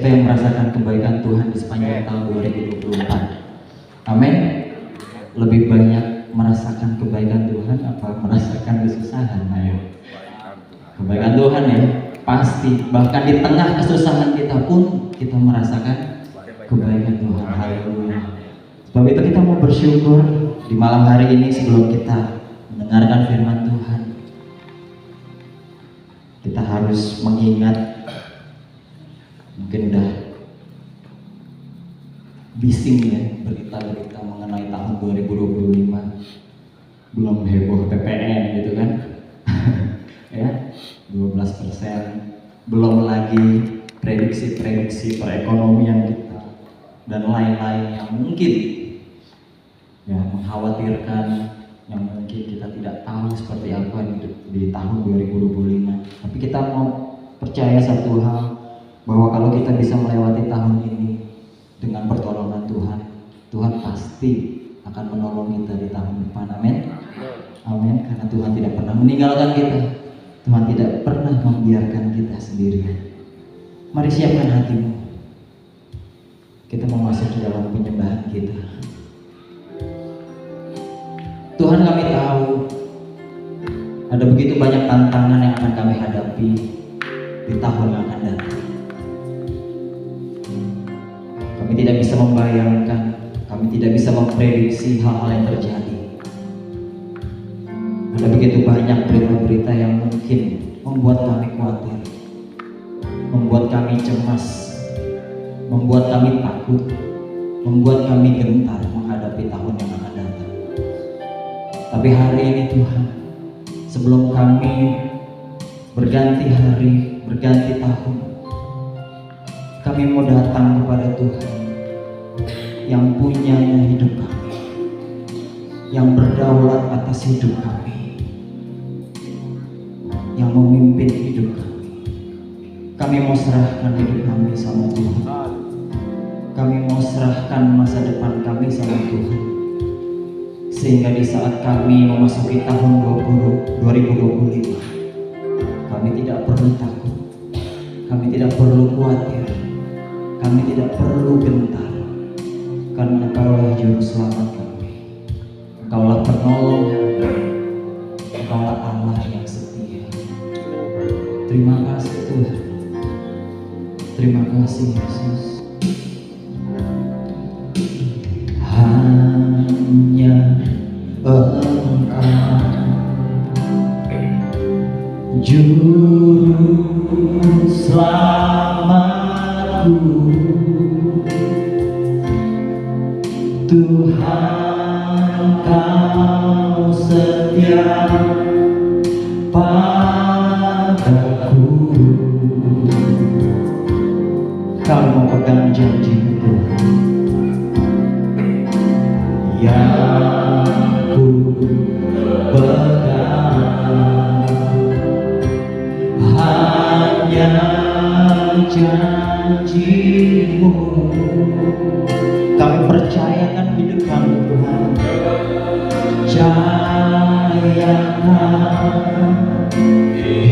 siapa yang merasakan kebaikan Tuhan di sepanjang tahun 2024? Amin. Lebih banyak merasakan kebaikan Tuhan apa merasakan kesusahan? Ayo. Kebaikan Tuhan ya, pasti. Bahkan di tengah kesusahan kita pun kita merasakan kebaikan Tuhan. Haleluya. Sebab itu kita mau bersyukur di malam hari ini sebelum kita mendengarkan firman Tuhan. Kita harus mengingat, mungkin udah bising ya berita-berita mengenai tahun 2025. Belum heboh PPN gitu kan. Ya, 12%. Belum lagi prediksi-prediksi perekonomian kita dan lain-lain yang mungkin ya mengkhawatirkan, yang mungkin kita tidak tahu seperti apa di tahun 2025. Tapi kita mau percaya satu hal, bahwa kalau kita bisa melewati tahun ini dengan pertolongan Tuhan, Tuhan pasti akan menolong kita di tahun depan. Amin. Amin. Karena Tuhan tidak pernah meninggalkan kita. Tuhan tidak pernah membiarkan kita sendirian. Mari siapkan hatimu. Kita mau masuk ke dalam penyembahan kita. Tuhan, kami tahu ada begitu banyak tantangan yang akan kami hadapi di tahun yang akan datang. Kami tidak bisa membayangkan, kami tidak bisa memprediksi hal-hal yang terjadi. Ada begitu banyak berita-berita yang mungkin membuat kami khawatir, membuat kami cemas, membuat kami takut, membuat kami gentar menghadapi tahun yang akan datang. Tapi hari ini Tuhan, sebelum kami berganti hari, berganti tahun, kami mau datang kepada Tuhan yang punya hidup kami, yang berdaulat atas hidup kami, yang memimpin hidup kami. Kami mau serahkan hidup kami sama Tuhan. Kami mau serahkan masa depan kami sama Tuhan. Sehingga di saat kami memasuki tahun 2025, kami tidak perlu takut, kami tidak perlu khawatir, kami tidak perlu gentar, karena Engkaulah Juru Selamat kami, Engkaulah penolong kami, Engkaulah Allah yang setia. Terima kasih Tuhan, terima kasih Yesus. Hanya Engkau Juru Selamatku, Tuhan Kau setia padaku. Kau mau pegang janji-Mu yang ku pegang, hanya janji-Mu. Kami percayakan hidup kami Tuhan, percayakan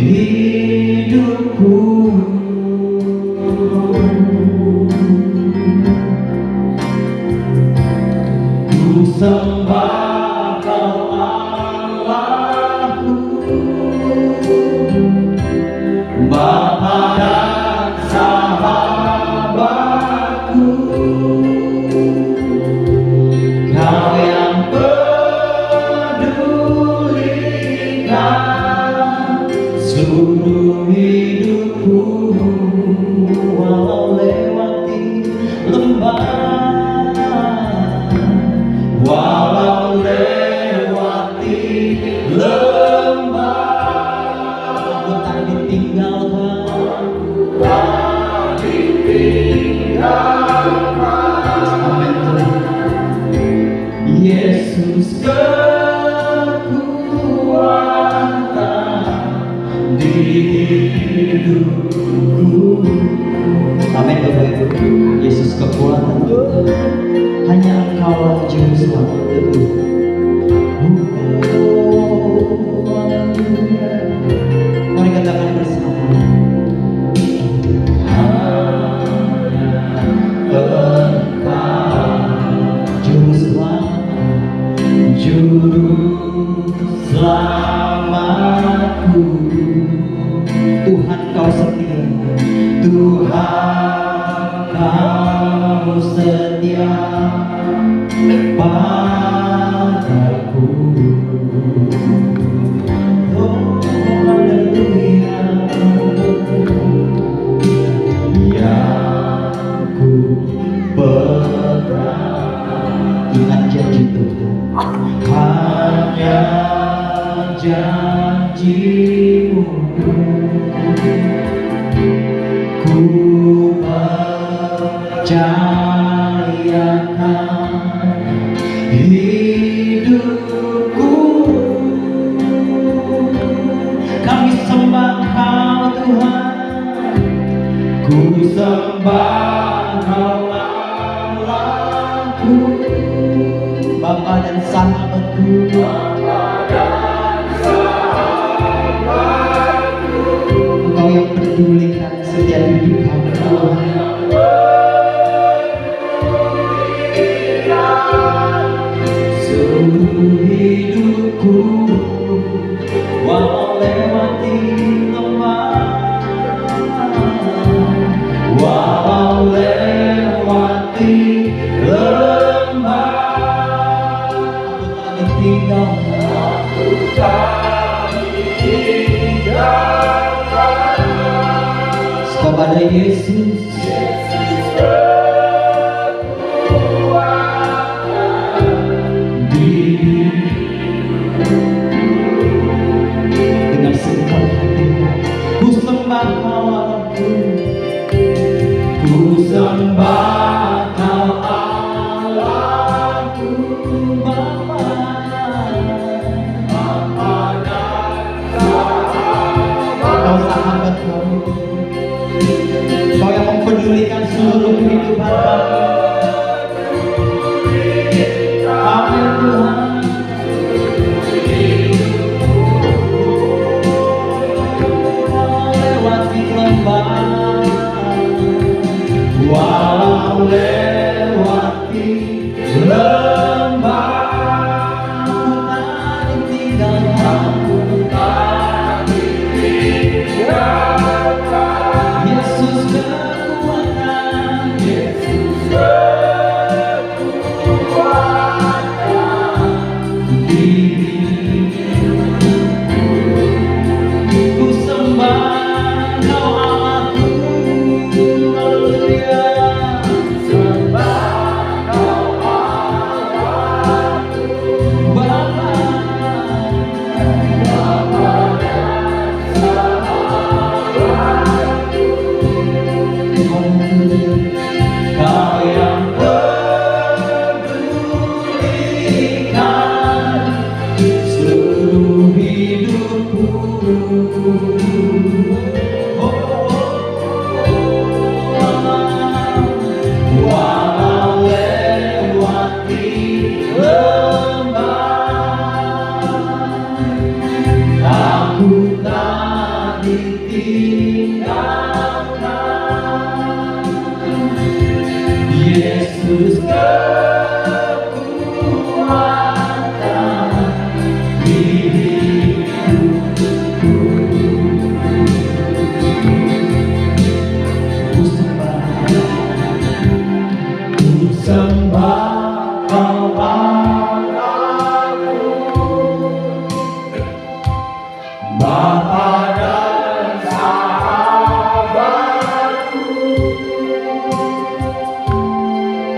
hidupku. Ku sembah Kau Allahku, Bapa dan sahabatku. Kau yang pedulikan seluruh hidupku, walau lewati lembah, walau lewati lembah. Aku tak ditinggalkan, tak ditinggalkan. Yesus kekuatan di hidupku. Amin Bapak Ibu. Yesus kekuatan kita, hanya Engkau Juru Selamat itu. Mari katakan bersama. Hanya hanya janji-Mu ku percayakan hidupku. Kami sembah Kau Tuhan, ku sembah Kau Allahku, Bapa dan sahabatku, Engkau yang pedulikan setiap hidup kami Tuhan. Seluruh hidupku walau lewati lembah, walau lewati lembah, aku tak ditinggalkan. Kepada Yesus, dengan segenap hatiku ku sembah Kau Allahku, ku sembah Kau Allahku, Bapa dan Kau sahabat kami, Kau yang mempedulikan seluruh kehidupan kami. Amin Tuhan. Lewati lembah, walau lewati lembah, aku tak ditinggalkan. Yesus kekuatan, Yesus kekuatan diriku. Ku sembah Kau Allahku, haleluya. Sembah Kau Allahku, Bapa dan sahabatku. Kau yang pedulikan seluruh hidupku. Walau lewati lembah, aku tak ditinggalkan. Yesus kekuatan hidupku. Ku sembah Kau Allahku, Bapa dan sahabatku,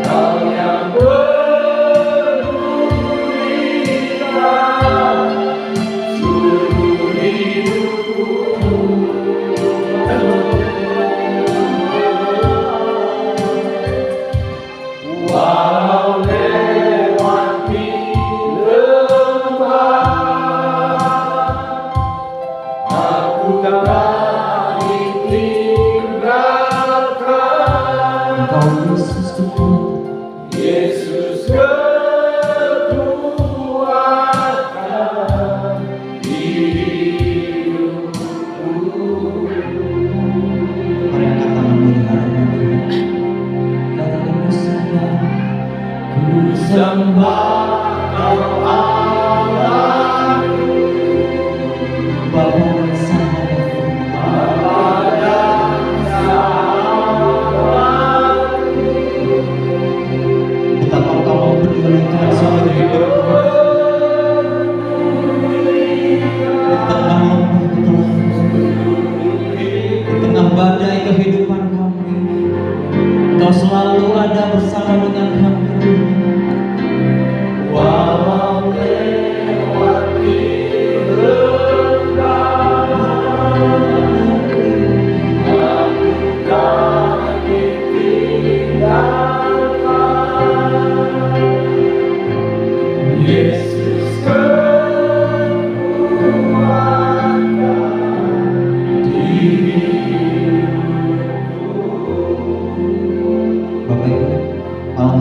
Kau yang pedulikan seluruh hidupku. Walau lewati lembah, aku tak ditinggalkan. Engkau Yesus kekuatan, Yesus kekuatan hidupku. Mari angkat tanganmu dengar. Katakan ku sembah Kau Allahku, Bapa dan sahabatku, betapa Kau mempedulikan seluruh hidupku. Di tengah lembah di tengah badai kehidupan kami, Kau selalu ada bersama dengan kami. Walau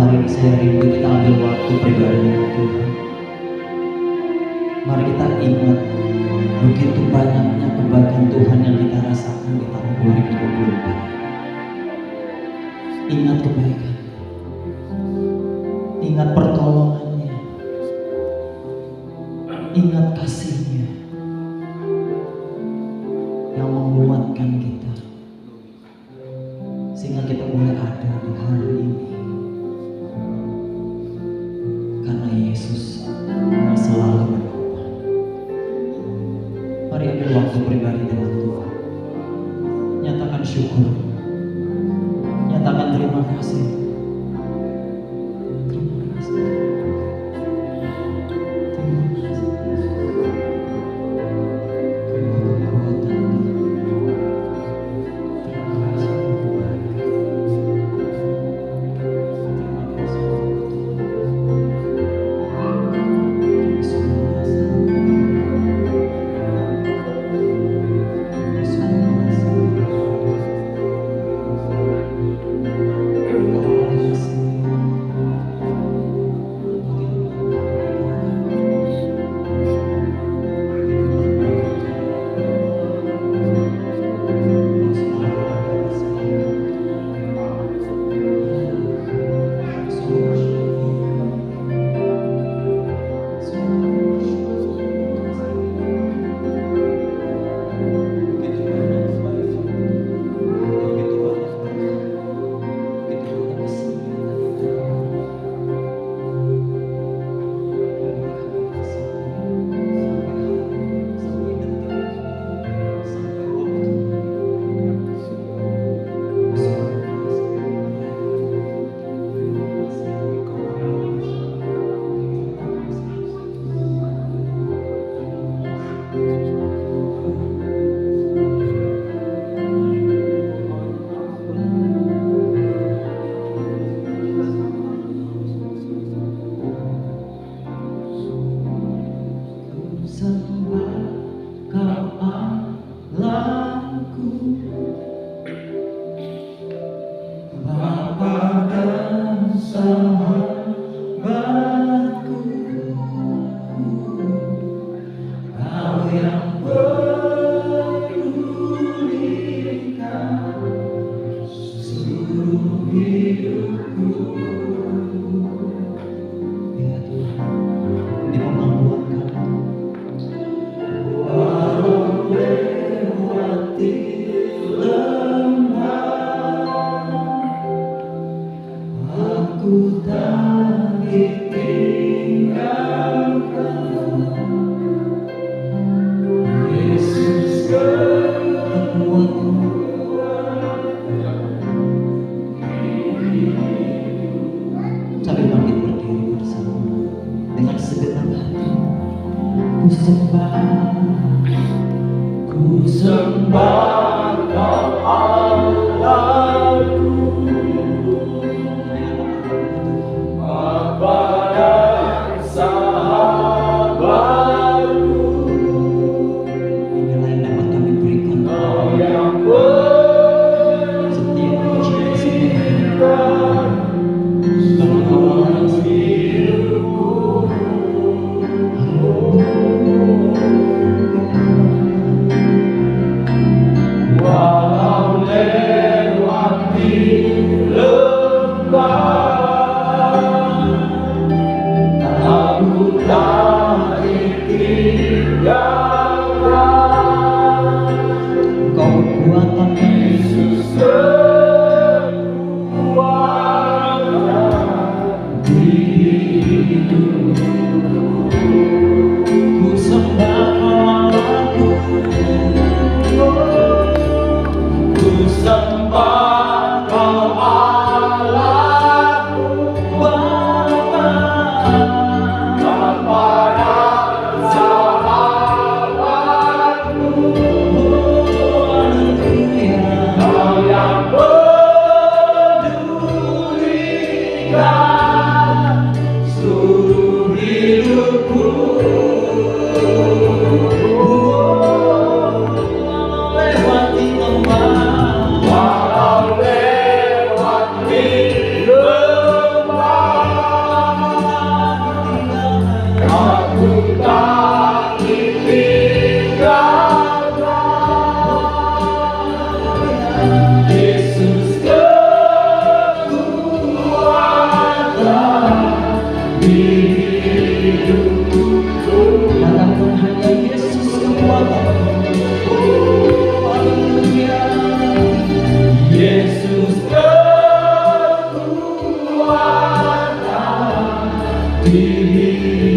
hari ini saya rindu kita ambil waktu pribadi dengan Tuhan. Mari kita ingat begitu banyaknya kebaikan Tuhan yang kita rasakan di tahun 2024. Ingat kebaikan, ingat pertolongannya, ingat kasihnya yang menguatkan kita sehingga kita boleh ada di hari ini karena Yesus yang selalu berkorban. Mari ambil waktu pribadi dengan Tuhan, nyatakan syukur, nyatakan terima kasih. Terima kasih. Terima kasih.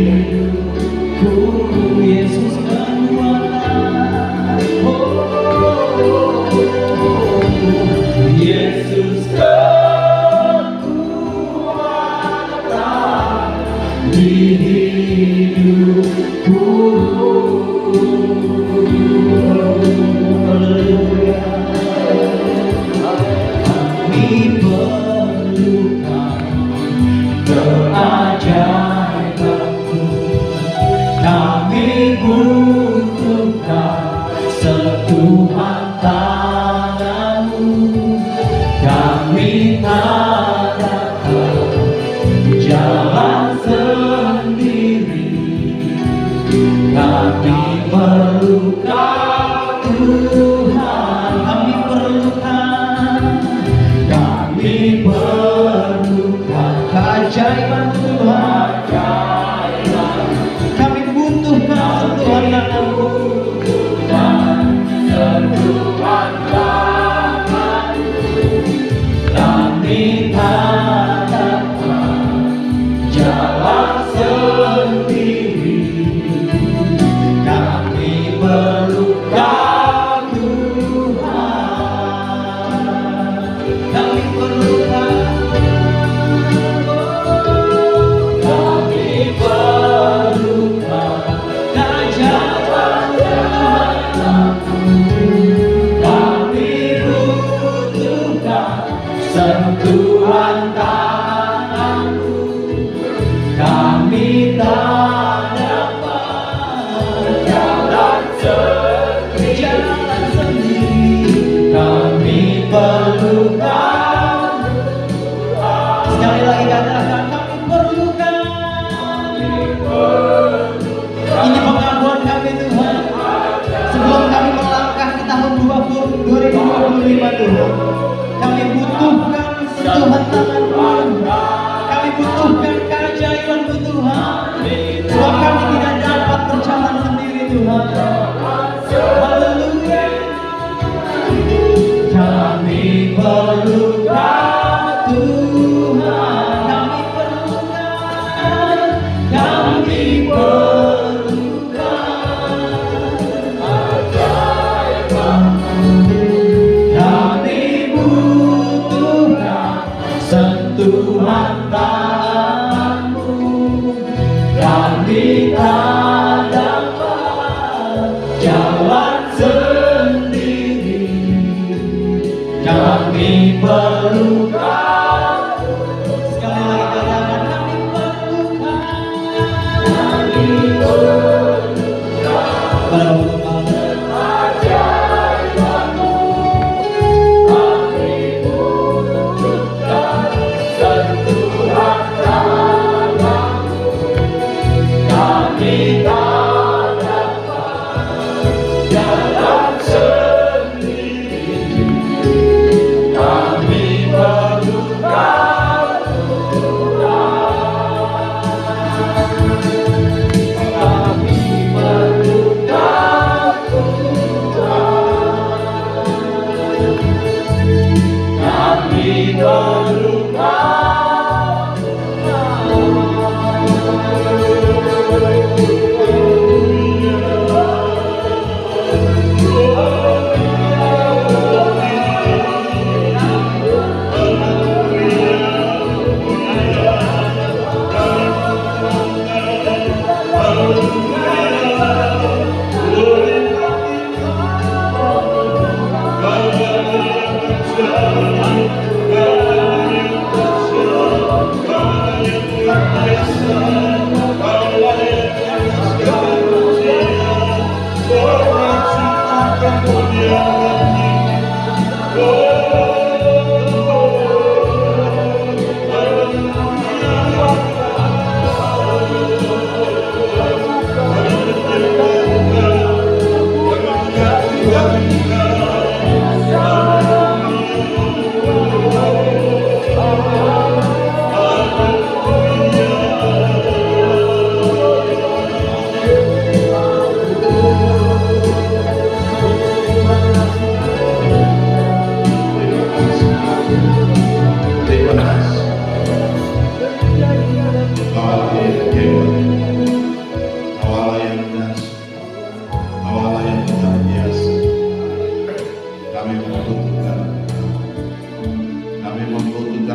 hidupku. Yesus kekuatan, oh, Yesus kekuatan di hidupku. Kami perlukan keajaiban-Mu, kami butuhkan sentuhan tangan-Mu, kami tak dapat jalan sendiri, kami perlukan Tuhan, kami perlukan keajaiban Tuhan, kami butuhkan sentuhan tangan-Mu, kami tak dapat jalan sendiri, kami perlukan Tuhan, kami perlukan keajaiban Tuhan, kami butuhkan sentuhan tangan-Mu, kami tak dapat jalan sendiri, kami perlukan. Sekali lagi katakan, kami perlukan. Ini pengakuan kami Tuhan, sebelum kami melangkah ke tahun 2025 Tuhan, kami butuhkan sentuhan tangan-Mu, kami butuhkan keajaiban-Mu Tuhan, sebab kami tidak dapat berjalan sendiri Tuhan. Haleluya. Kami perlukan Tuhan, kami perlukan, kami butuhkan sentuhan tangan-Mu, kami tak dapat jalan sendiri, kami perlukan. Sekali lagi katakan, kami perlukan.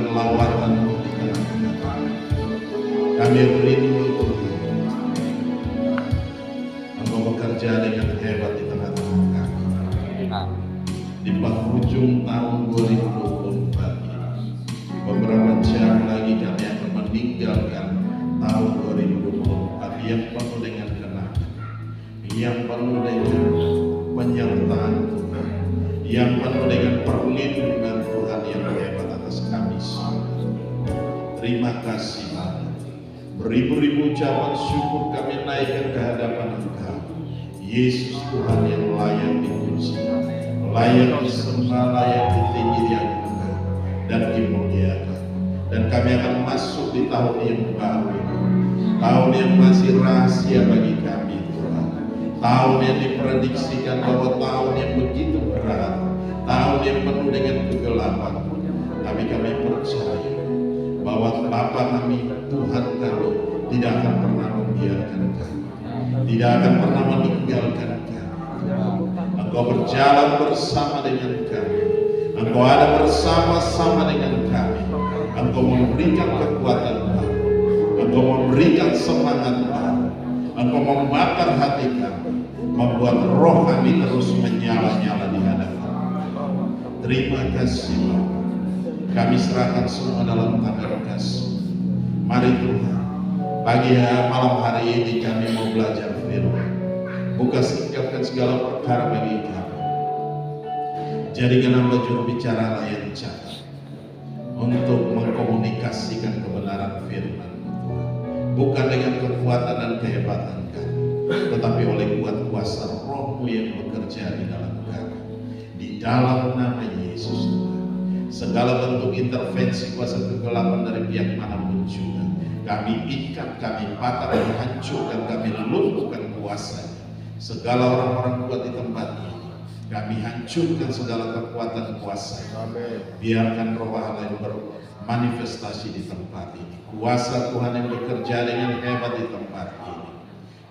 Tuhan lawatan di tengah-tengah. Kami rindu Tuhan, Engkau bekerja dengan hebat di tengah-tengah kami. Di penghujung tahun 2024 ini, beberapa jam lagi kami akan meninggalkan tahun 2024 yang penuh dengan kenangan, yang penuh dengan penyertaan Tuhan, yang penuh dengan perlindungan Tuhan yang hebat atas kami semua. Terima kasih Bapa. Beribu-ribu ucapan syukur kami naikkan ke hadapan Engkau, Yesus Tuhan yang layak dipuji, layak disembah, layak ditinggi, diagungkan dan dimuliakan. Dan kami akan masuk di tahun yang baru, tahun yang masih rahasia bagi kami Tuhan, tahun yang diprediksikan bahwa tahun yang begitu berat, tahun yang penuh dengan kegelapan. Tapi kami percaya bahwa Bapa kami, Tuhan kami tidak akan pernah membiarkan kami, tidak akan pernah meninggalkan kami. Engkau berjalan bersama dengan kami, Engkau ada bersama-sama dengan kami. Engkau memberikan kekuatan baru, Engkau memberikan semangat baru, Engkau membakar hati kami, membuat roh kami terus menyala-nyala di hadapan. Terima kasih Bapa. Kami serahkan semua dalam tangan kasih. Mari Tuhan, pagi malam hari ini kami mau belajar firman. Buka singkapkan segala perkara bagi kami. Jadikan hamba juru bicara yang cakap untuk mengkomunikasikan kebenaran firman Tuhan. Bukan dengan kekuatan dan kehebatan kami, tetapi oleh kuat kuasa Roh-Mu yang bekerja di dalam kami. Di dalam nama Yesus Tuhan. Segala bentuk intervensi kuasa kegelapan dari pihak manapun juga, kami ikat, kami patah, kami hancurkan, kami lumpuhkan kuasanya. Segala orang-orang kuat di tempat ini, kami hancurkan segala kekuatan kuasa. Biarkan Roh Allah yang bermanifestasi di tempat ini. Kuasa Tuhan yang bekerja dengan hebat di tempat ini.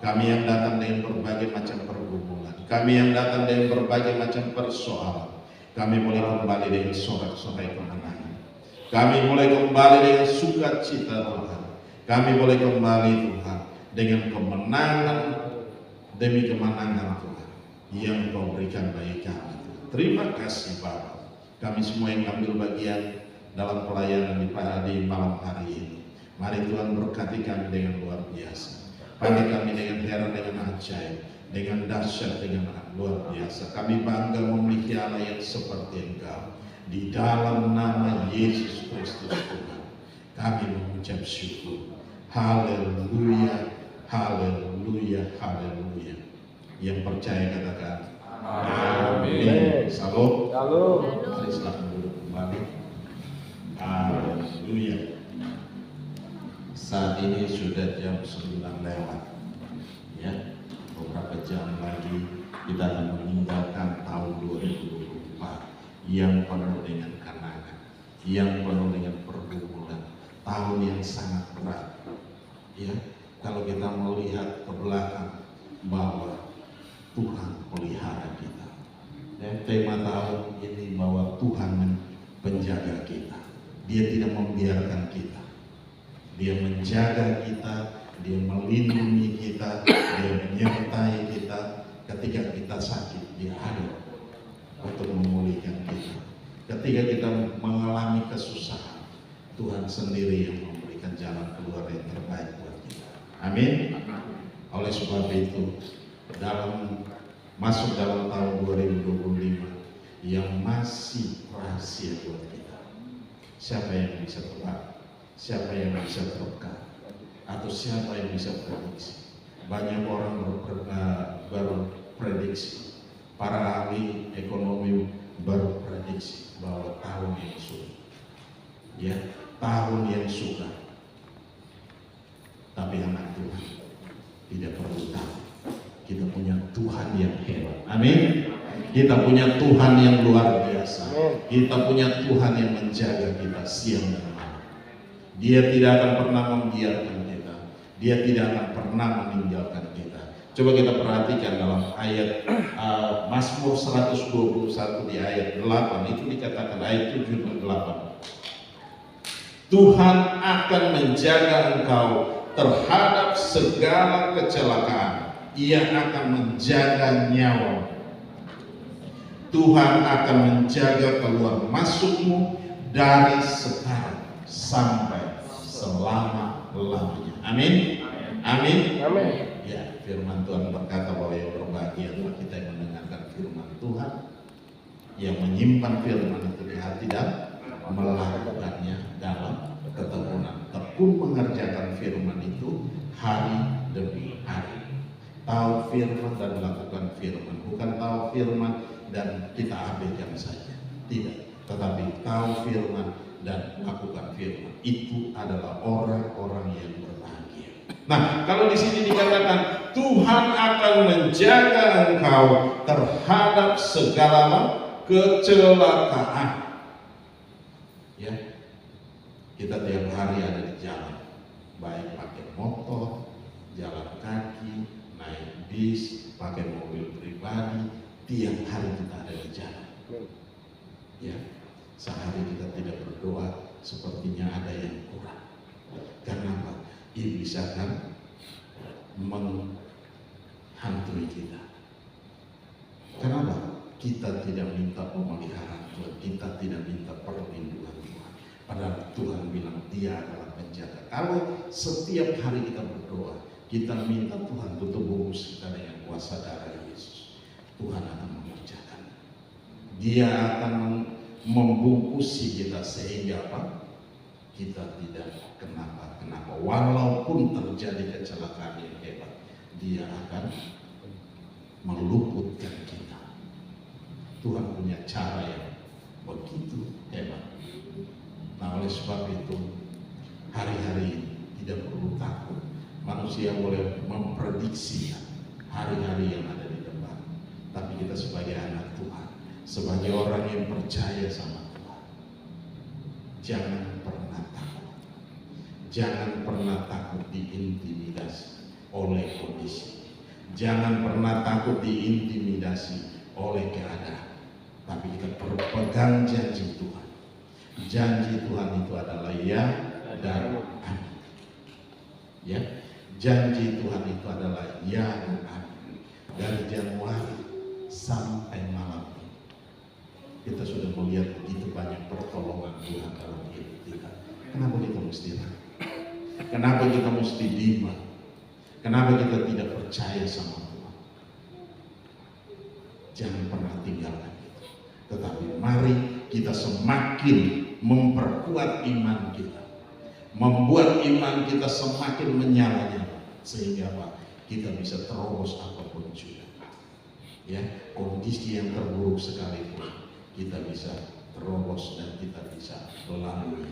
Kami yang datang dengan berbagai macam pergumulan, kami yang datang dengan berbagai macam persoalan, kami mulai kembali dengan sorak-sorai kemenangan. Kami mulai kembali dengan sukacita Tuhan. Kami mulai kembali Tuhan dengan kemenangan demi kemenangan Tuhan yang Kau berikan bagi kami. Terima kasih Bapa. Kami semua yang ambil bagian dalam pelayanan di malam hari ini. Mari Tuhan berkati kami dengan luar biasa. Pakai kami dengan heran, dengan ajaib, dengan dahsyat, dengan luar biasa. Kami bangga memiliki Allah yang seperti Engkau. Di dalam nama Yesus Kristus Tuhan, kami mengucap syukur. Haleluya, haleluya, haleluya. Yang percaya katakan amin. Salam. Mari silakan duduk kembali. Haleluya. Saat ini sudah jam 9 lewat. Ya, beberapa jam lagi kita akan meninggalkan tahun 2024 yang penuh dengan kenangan, yang penuh dengan pergumulan, tahun yang sangat berat. Ya, kalau kita melihat ke belakang bahwa Tuhan pelihara kita. Dan tema tahun ini bahwa Tuhan penjaga kita. Dia tidak membiarkan kita. Dia menjaga kita, Dia melindungi kita, Dia menyertai kita. Ketika kita sakit, Dia ada untuk memulihkan kita. Ketika kita mengalami kesusahan, Tuhan sendiri yang memberikan jalan keluar yang terbaik buat kita. Amin. Oleh sebab itu, masuk dalam tahun 2025 yang masih rahasia buat kita. Siapa yang bisa tebak? Siapa yang bisa tebak? Atau siapa yang bisa prediksi? Banyak orang berprediksi. Para ahli ekonomi berprediksi bahwa tahun yang sulit, ya, tahun yang suka. Tapi anak Tuhan tidak perlu tahu. Kita punya Tuhan yang hebat. Amin. Kita punya Tuhan yang luar biasa. Kita punya Tuhan yang menjaga kita siang dan malam. Dia tidak akan pernah membiarkan kita. Dia tidak akan pernah meninggalkan kita. Coba kita perhatikan dalam ayat Mazmur 121 di ayat 8. Itu dikatakan ayat 7 dan 8. Tuhan akan menjaga engkau terhadap segala kecelakaan. Ia akan menjaga nyawa. Tuhan akan menjaga keluar masukmu dari sekarang sampai selama-lamanya. Amin. Amin. Amin. Ya, firman Tuhan berkata bahwa yang berbahagia adalah kita yang mendengarkan firman Tuhan, yang menyimpan firman itu di hati dan melakukannya dalam ketekunan. Tekun mengerjakan firman itu hari demi hari. Tahu firman dan melakukan firman, bukan tahu firman dan kita abaikan saja. Tidak, tetapi tahu firman dan lakukan firman. Itu adalah orang-orang yang berbahagia. Nah, kalau di sini dikatakan Tuhan akan menjaga engkau terhadap segala kecelakaan. Ya, kita tiap hari ada di jalan, baik pakai motor, jalan kaki, naik bis, pakai mobil pribadi. Tiap hari kita ada di jalan. Ya, sehari kita tidak berdoa, sepertinya ada yang kurang. Kenapa? Iblis akan menghantui kita. Kenapa? Kita tidak minta pemeliharaan Tuhan, kita tidak minta perlindungan Tuhan. Padahal Tuhan bilang Dia adalah penjaga. Kalau setiap hari kita berdoa, kita minta Tuhan tutup bungkus kita dengan kuasa darah Yesus, Tuhan akan mengerjakan. Dia akan membungkusi kita sehingga apa? Kita tidak kenapa-kenapa. Walaupun terjadi kecelakaan yang hebat, Dia akan meluputkan kita. Tuhan punya cara yang begitu hebat. Nah, oleh sebab itu hari-hari ini tidak perlu takut. Manusia boleh memprediksi hari-hari yang ada di depan, tapi kita sebagai anak Tuhan, sebagai orang yang percaya sama Tuhan, jangan pernah takut. Jangan pernah takut diintimidasi oleh kondisi. Jangan pernah takut diintimidasi oleh keadaan. Tapi kita berpegang janji Tuhan. Janji Tuhan itu adalah ya dan amin. Ya, janji Tuhan itu adalah ya dan amin. Dari Januari sampai malam ini, kita sudah melihat begitu banyak pertolongan Tuhan dalam hidup kita. Kenapa kita mesti ragu? Kenapa kita mesti bimbang? Kenapa kita tidak percaya sama Tuhan? Jangan pernah tinggalkan itu. Tetapi mari kita semakin memperkuat iman kita, membuat iman kita semakin menyala-nyala, sehingga apa? Kita bisa terobos apapun juga. Ya, kondisi yang terburuk sekalipun kita bisa terobos dan kita bisa melalui.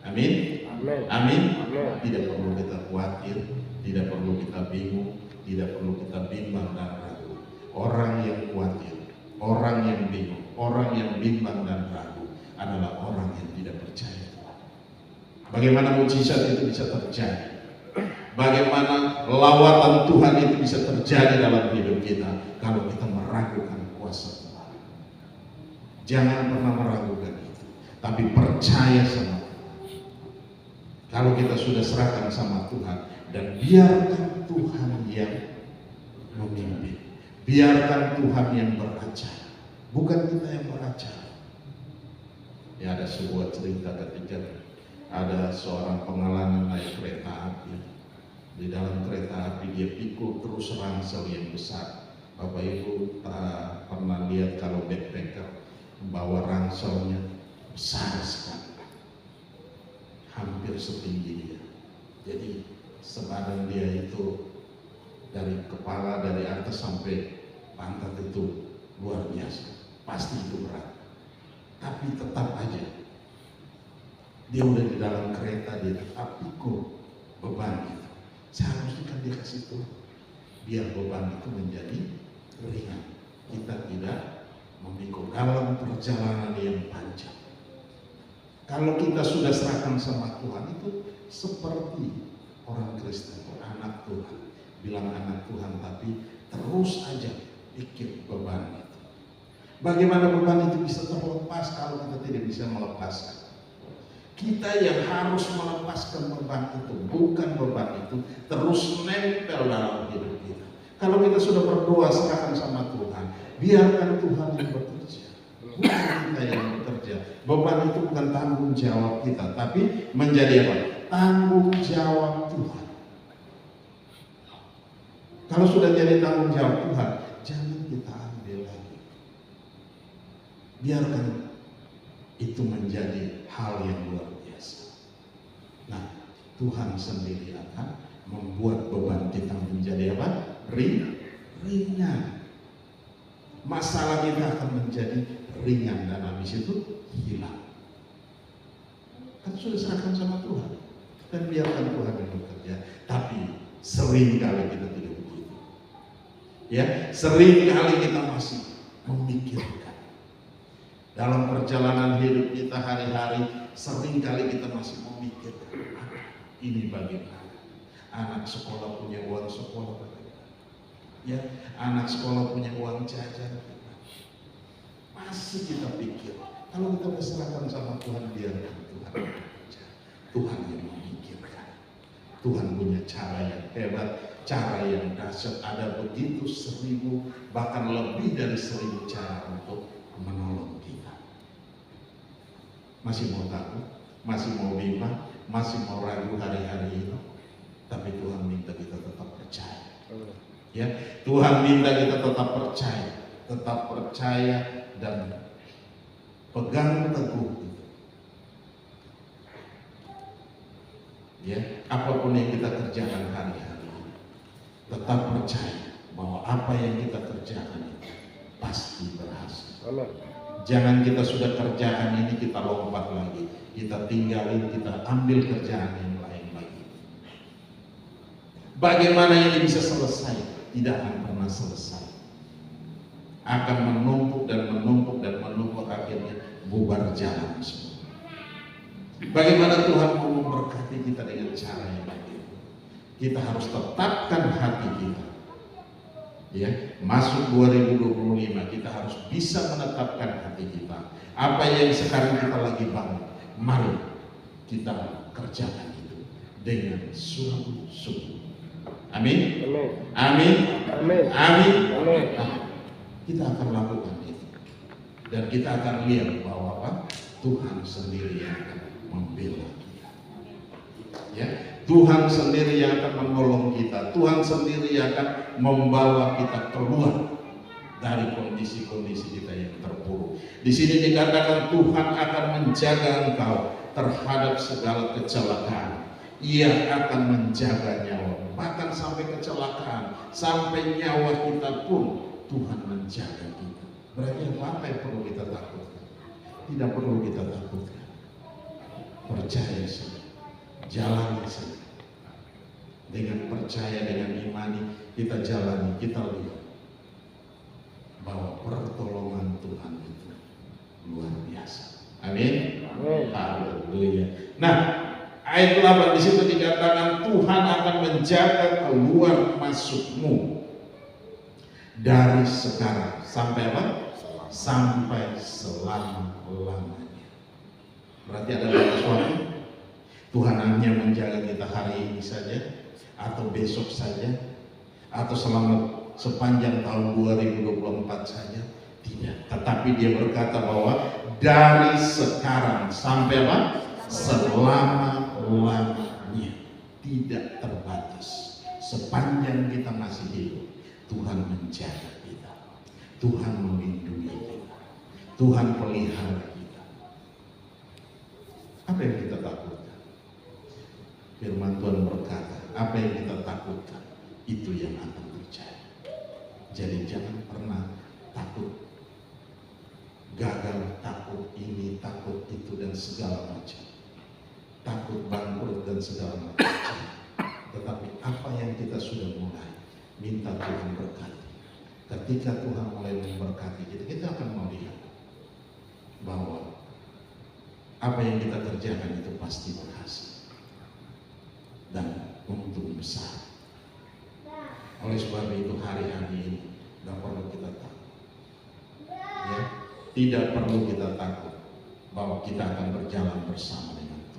Amin. Amin. Amin. Amin. Tidak perlu kita khawatir, tidak perlu kita bingung, tidak perlu kita bimbang dan ragu. Orang yang khawatir, orang yang bingung, orang yang bimbang dan ragu adalah orang yang tidak percaya Tuhan. Bagaimana mujizat itu bisa terjadi? Bagaimana lawatan Tuhan itu bisa terjadi dalam hidup kita kalau kita meragukan kuasa Tuhan? Jangan pernah meragukan itu, tapi percaya sama Tuhan. Kalau kita sudah serahkan sama Tuhan dan biarkan Tuhan yang memimpin, biarkan Tuhan yang beracara, bukan kita yang beracara. Ya, ada sebuah cerita ketika ada seorang pengelangan naik kereta api. Di dalam kereta api dia pikul terus ransel yang besar. Bapak Ibu pernah lihat kalau backpacker bawa ranselnya besar sekali, hampir setinggi dia. Jadi sebadan dia itu dari kepala, dari atas sampai pantat itu luar biasa. Pasti itu berat. Tapi tetap aja dia udah di dalam kereta, dia tetap pikul beban itu. Seharusnya kan dia kasih tuh biar beban itu menjadi ringan. Kita tidak memikul dalam perjalanan yang panjang. Kalau kita sudah serahkan sama Tuhan, itu seperti orang Kristen, anak Tuhan. Bilang anak Tuhan, tapi terus aja pikir beban itu. Bagaimana beban itu bisa terlepas kalau kita tidak bisa melepaskan? Kita yang harus melepaskan beban itu, bukan beban itu terus nempel dalam hidup kita. Kalau kita sudah berdoa serahkan sama Tuhan, biarkan Tuhan yang bekerja, bukan kita yang bekerja. Beban itu bukan tanggung jawab kita, tapi menjadi apa? Tanggung jawab Tuhan. Kalau sudah jadi tanggung jawab Tuhan, jangan kita ambil lagi. Biarkan itu menjadi hal yang luar biasa. Nah, Tuhan sendiri akan membuat beban kita menjadi apa? Ringan. Masalah kita akan menjadi ringan dan habis itu hilang. Kan sudah serahkan sama Tuhan. Dan biarkan Tuhan yang bekerja. Tapi sering kali kita tidak begitu. Ya, sering kali kita masih memikirkan. Dalam perjalanan hidup kita hari-hari, sering kali kita masih memikirkan, ini bagaimana? Anak sekolah punya uang sekolah bagaimana? Ya, anak sekolah punya uang jajan. Masih kita pikir. Kalau kita berserahkan sama Tuhan, biarkan Tuhan bekerja. Tuhan yang memikirkan. Tuhan punya cara yang hebat, cara yang dahsyat. Ada begitu 1000, bahkan lebih dari 1000 cara untuk menolong kita. Masih mau takut, masih mau bimbang, masih mau ragu hari-hari ini, tapi Tuhan minta kita tetap percaya. Ya, Tuhan minta kita tetap percaya dan pegang teguh itu. Ya, apapun yang kita kerjakan hari-hari ini, tetap percaya bahwa apa yang kita kerjakan itu pasti berhasil. Jangan kita sudah kerjaan ini kita lompat lagi, kita tinggalin, kita ambil kerjaan yang lain lagi. Bagaimana ini bisa selesai? Tidak akan pernah selesai. Akan menumpuk dan menumpuk dan menumpuk, akhirnya bubar jalan semua. Bagaimana Tuhan mau memberkati kita dengan cara yang baik? Kita harus tetapkan hati kita. Ya, masuk 2025 kita harus bisa menetapkan hati kita. Apa yang sekarang kita lagi bangun, mari kita kerjakan itu dengan sungguh-sungguh. Amin. Amin. Amin. Amin. Nah, kita akan lakukan itu dan kita akan lihat bahwa apa? Tuhan sendiri yang akan membela kita. Ya, Tuhan sendiri yang akan menolong kita. Tuhan sendiri yang akan membawa kita keluar dari kondisi-kondisi kita yang terpuruk. Di sini dikatakan Tuhan akan menjaga engkau terhadap segala kecelakaan. Ia akan menjaga nyawa, bahkan sampai kecelakaan, sampai nyawa kita pun Tuhan menjaga kita. Berarti apa yang perlu kita takutkan? Tidak perlu kita takutkan. Percaya saja, jalani saja. Dengan percaya, dengan imani, kita jalani, kita lihat bahwa pertolongan Tuhan itu luar biasa. Amin. Haleluya. Nah, ayat 8 di situ dikatakan Tuhan akan menjaga keluar masukmu dari sekarang sampai apa? Sampai selama-lamanya. Berarti ada sesuatu. Tuhan hanya menjaga kita hari ini saja, atau besok saja, atau selama sepanjang tahun 2024 saja. Tidak. Tetapi dia berkata bahwa dari sekarang sampai apa? Selama-lamanya, tidak terbatas. Sepanjang kita masih hidup, Tuhan menjaga kita, Tuhan melindungi kita, Tuhan pelihara kita. Apa yang kita takutkan? Firman Tuhan berkata, apa yang kita takutkan itu yang akan terjadi. Jadi jangan pernah takut gagal, takut ini, takut itu dan segala macam, takut bangkrut dan segala macam. Tetapi apa yang kita sudah mulai, minta Tuhan berkati. Ketika Tuhan mulai memberkati kita, kita akan melihat bahwa apa yang kita kerjakan itu pasti berhasil dan untung besar. Oleh sebab itu hari-hari ini tidak perlu kita takut. Ya, tidak perlu kita takut bahwa kita akan berjalan bersama dengan Tuhan.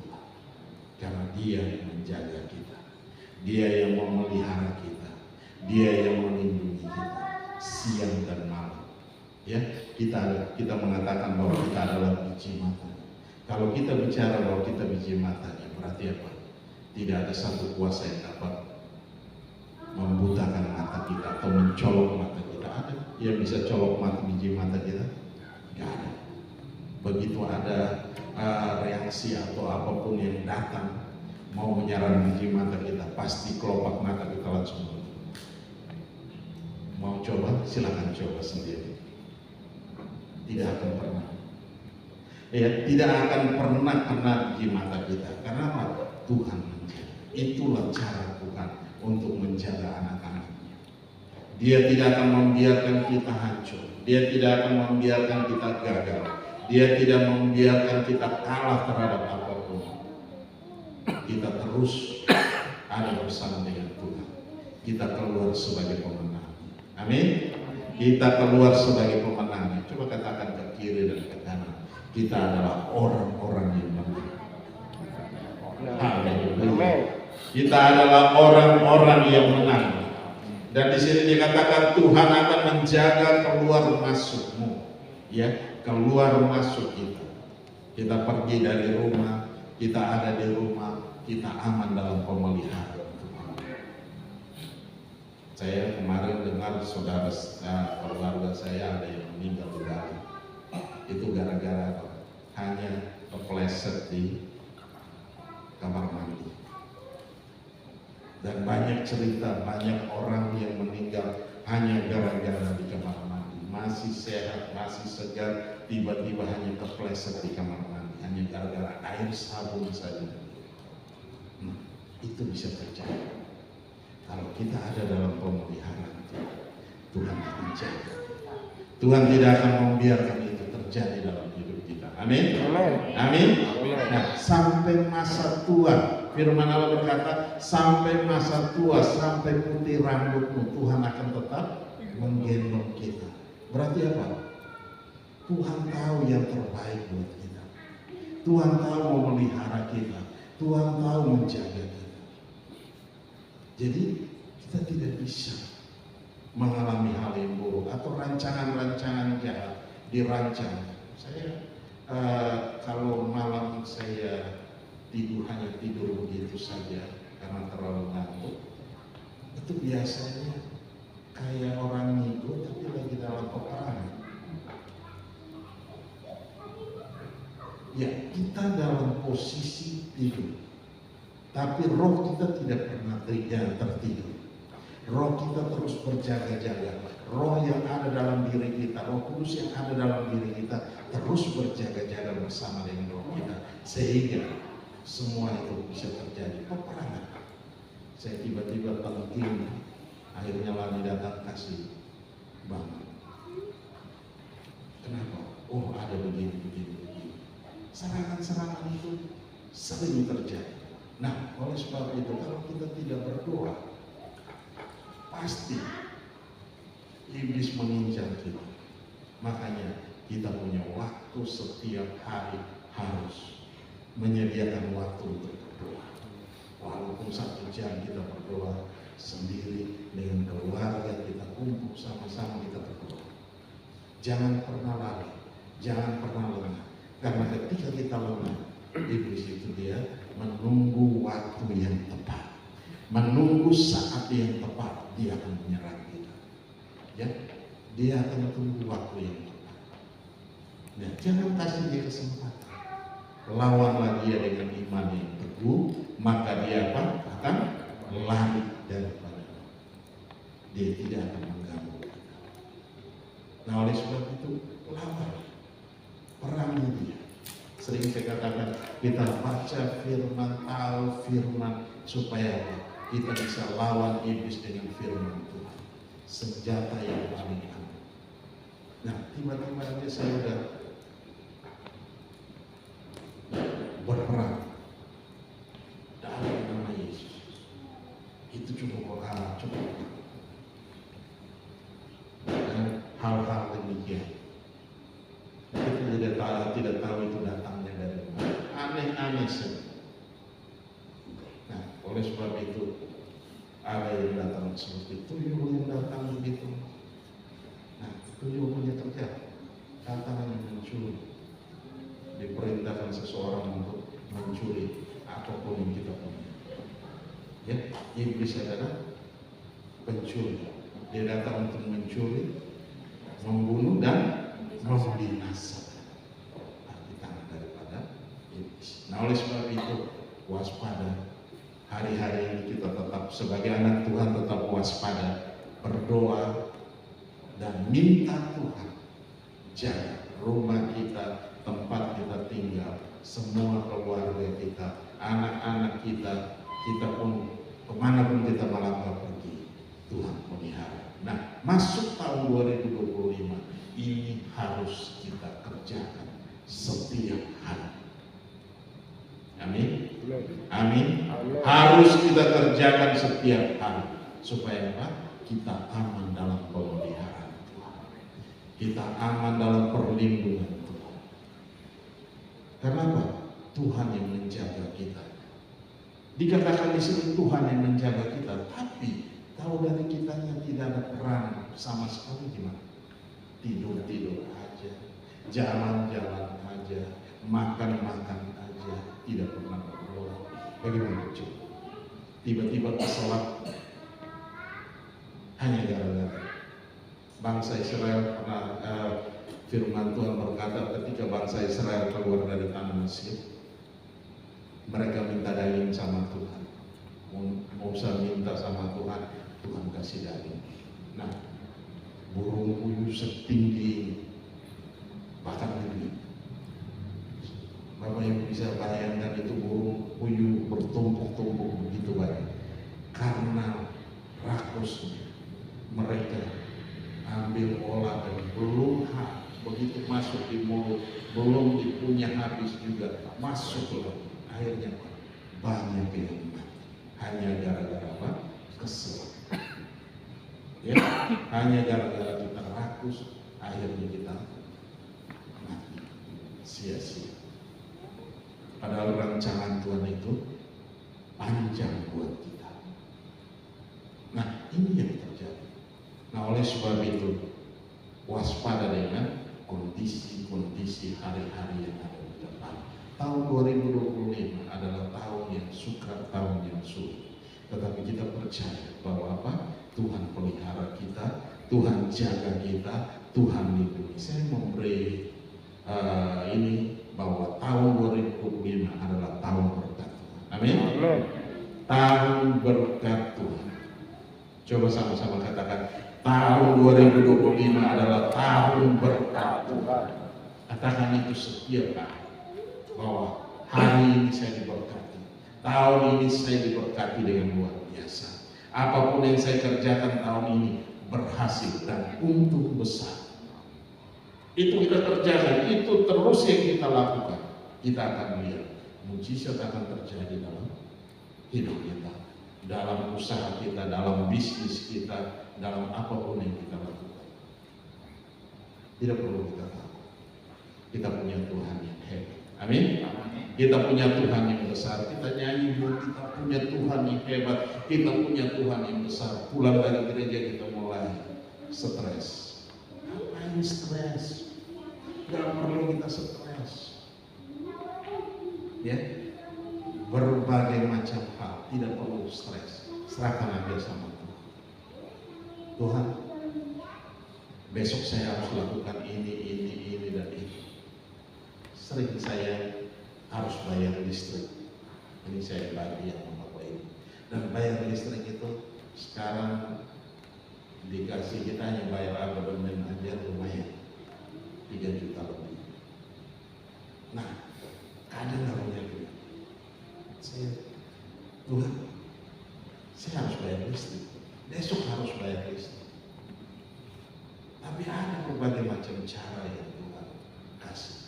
Dia yang menjaga kita, Dia yang memelihara kita, Dia yang melindungi kita siang dan malam. Ya, kita mengatakan bahwa kita adalah biji mata. Kalau kita bicara bahwa kita biji mata, ya berarti apa? Tidak ada satu kuasa yang dapat membutakan mata kita atau mencolok mata kita. Ada yang bisa colok mata biji mata kita? Tidak ada. Begitu ada reaksi atau apapun yang datang mau menyerang biji mata kita, pasti kelopak mata kita langsung menutup. Mau coba? Silakan coba sendiri. Tidak akan pernah. Ya, tidak akan pernah kena biji mata kita. Karena apa? Tuhan menjaga. Itulah cara Tuhan untuk menjaga anak-anaknya. Dia tidak akan membiarkan kita hancur. Dia tidak akan membiarkan kita gagal. Dia tidak membiarkan kita kalah terhadap apapun. Kita terus ada bersama dengan Tuhan. Kita keluar sebagai pemenang. Amin. Kita keluar sebagai pemenang. Coba katakan ke kiri dan ke kanan. Kita adalah orang-orang yang menang. Haleluya. Kita adalah orang-orang yang menang. Dan di sini dikatakan Tuhan akan menjaga keluar masukmu. Ya, keluar masuk kita. Kita pergi dari rumah, kita ada di rumah, kita aman dalam pemeliharaan Tuhan. Saya kemarin dengar saudara keluarga saya ada yang meninggal dunia. Itu gara-gara hanya kepleset di kamar mandi. Dan banyak cerita, banyak orang yang meninggal hanya gara-gara di kamar mandi. Masih sehat, masih segar, tiba-tiba hanya kepleset di kamar mandi. Hanya gara-gara air sabun saja. Itu bisa terjadi. Kalau kita ada dalam pemeliharaan Tuhan akan jaga. Tuhan tidak akan membiarkan itu terjadi dalam hidup kita. Amin. Amin. Nah, sampai masa tua, firman Allah berkata, sampai masa tua, sampai putih rambutmu, Tuhan akan tetap menggendong kita. Berarti apa? Tuhan tahu yang terbaik buat kita. Tuhan tahu memelihara kita. Tuhan tahu menjaga kita. Jadi kita tidak bisa mengalami hal yang buruk atau rancangan-rancangan jahat dirancang. Saya kalau malam saya hanya tidur begitu saja karena terlalu ngantuk, itu biasanya kayak orang ngigo tapi lagi dalam peperangan. Ya, kita dalam posisi tidur, tapi roh kita tidak pernah tertidur. Roh kita terus berjaga-jaga. Roh yang ada dalam diri kita, Roh Kudus yang ada dalam diri kita terus berjaga-jaga bersama dengan roh kita, sehingga semua itu bisa terjadi. Peperangan. Saya tiba-tiba penting, akhirnya Lani datang kasih bangun. Kenapa? Oh, ada begini. Serangan-serangan itu sering terjadi. Nah, oleh sebab itu kalau kita tidak berdoa, pasti iblis mengincar kita. Makanya kita punya waktu setiap hari harus menyediakan waktu untuk berdoa. Walaupun 1 jam kita berdoa sendiri dengan keluarga, kita kumpul sama-sama kita berdoa. Jangan pernah lari, jangan pernah lengah. Karena ketika kita lengah, iblis itu dia menunggu waktu yang tepat, menunggu saat yang tepat, dia akan menyerang kita. Ya, dia akan tunggu waktu yang tepat. Nah, jangan kasih dia kesempatan. Lawanlah dia dengan iman yang teguh, maka dia akan lari daripada dia tidak akan mengganggu kita. Nah, oleh sebab itu lawan, perangi dia. Sering saya katakan, kita baca firman, tahu firman, supaya kita bisa lawan iblis dengan firman Tuhan. Senjata yang paling aman. Nah, tiba-tiba aja saya udah berperang dalam nama Yesus. Itu cukup dan hal-hal demikian. Kita tidak tahu itu datangnya dari mana. Aneh-aneh saja. Oleh sebab itu ada yang datang seperti tuyul yang datang begitu. Nah, tuyul punya kerja, datang yang mencuri. Diperintahkan seseorang untuk mencuri apapun yang kita punya. Ya, iblis adalah pencuri. Dia datang untuk mencuri, membunuh dan membinasakan. Arti tangan daripada iblis. Nah, oleh sebab itu waspada. Hari-hari ini kita tetap sebagai anak Tuhan tetap waspada, berdoa dan minta Tuhan jaga rumah kita, tempat kita tinggal, semua keluarga kita, anak-anak kita, kita pun kemanapun kita melangkah pergi, Tuhan pelihara. Nah, masuk tahun 2025 ini harus kita kerjakan setiap hari. Amin. Amin. Harus kita kerjakan setiap hari supaya apa? Kita aman dalam pemeliharaan Tuhan. Kita aman dalam perlindungan Tuhan. Karena apa? Tuhan yang menjaga kita. Dikatakan di sini Tuhan yang menjaga kita, tapi kalau dari kitanya tidak ada peran sama sekali gimana? Tidur-tidur aja, jalan-jalan aja, makan-makan aja, tidak pernah berdoa. Bagaimana coba? Tiba-tiba keselak hanya gara-gara bangsa Israel pernah firman Tuhan berkata ketika bangsa Israel keluar dari tanah Mesir, mereka minta daging sama Tuhan. Musa minta sama Tuhan, Tuhan kasih daging. Nah, burung puyuh setinggi bahkan lebih. Bapak Ibu bisa bayangkan itu burung puyuh bertumpuk-tumpuk begitu banyak. Karena rakusnya mereka ambil olah dan belum begitu masuk di mulut, belum dipunya habis juga masuk ke dalam. Akhirnya banyak yang mati. Hanya gara-gara apa? Kesel. Ya, hanya gara-gara kita rakus, akhirnya kita mati sia-sia. Padahal rancangan Tuhan itu panjang buat kita. Nah, ini yang terjadi. Nah, oleh sebab itu waspada dengan kondisi-kondisi hari-hari yang ada di depan. Tahun 2025 adalah tahun yang sukar, tahun yang sulit. Tetapi kita percaya bahwa apa? Tuhan pelihara kita, Tuhan jaga kita, Tuhan lindungi. Saya memberi ini bahwa tahun 2025 adalah tahun berkat Tuhan. Amin. Tahun berkat Tuhan. Coba sama-sama katakan, tahun 2025 adalah tahun berkat Tuhan. Katakan itu setiap hari bahwa hari ini saya diberkati, tahun ini saya diberkati dengan luar biasa. Apapun yang saya kerjakan tahun ini berhasil dan untung besar. Itu kita kerjakan, itu terus yang kita lakukan. Kita akan lihat mujizat akan terjadi dalam hidup kita, dalam usaha kita, dalam bisnis kita, dalam apapun yang kita lakukan. Tidak perlu kita takut. Kita punya Tuhan yang hebat. Amin. Kita punya Tuhan yang besar. Kita nyanyi, kita punya Tuhan yang hebat. Kita punya Tuhan yang besar. Pulang dari gereja kita mulai stres. Ngapain stres? Gak perlu kita stres. Ya, berbagai macam hal tidak perlu stres. Serahkan aja sama Tuhan. Tuhan, besok saya harus lakukan ini dan ini. Sering saya harus bayar listrik. Ini saya bagi yang Bapak Ibu. Dan bayar listrik itu sekarang dikasih kita hanya bayar abonemen aja lumayan 3 juta lebih. Nah, kadang namanya Tuhan, saya harus bayar listrik. Besok harus bayar listrik. Tapi ada berbagai macam cara yang Tuhan kasih.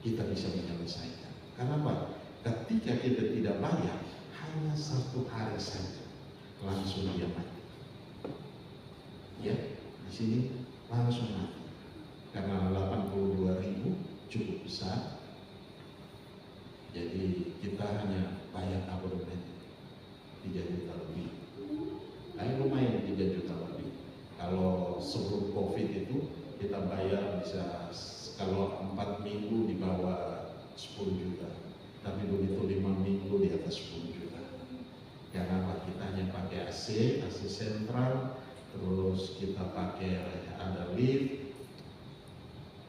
Kita bisa menyelesaikan. Karena apa? Ketika kita tidak bayar, hanya 1 hari saja langsung dia mati. Ya, di sini langsung mati. Karena 82.000 cukup besar. Jadi kita hanya bayar abonemen. 3 juta lebih. Nah, lumayan 3 juta lebih. Kalau sebelum COVID itu kita bayar bisa, kalau 4 minggu di bawah 10 juta, tapi begitu 5 minggu di atas 10 juta. Karena apa? Kita hanya pakai AC sentral, terus kita pakai ada lift,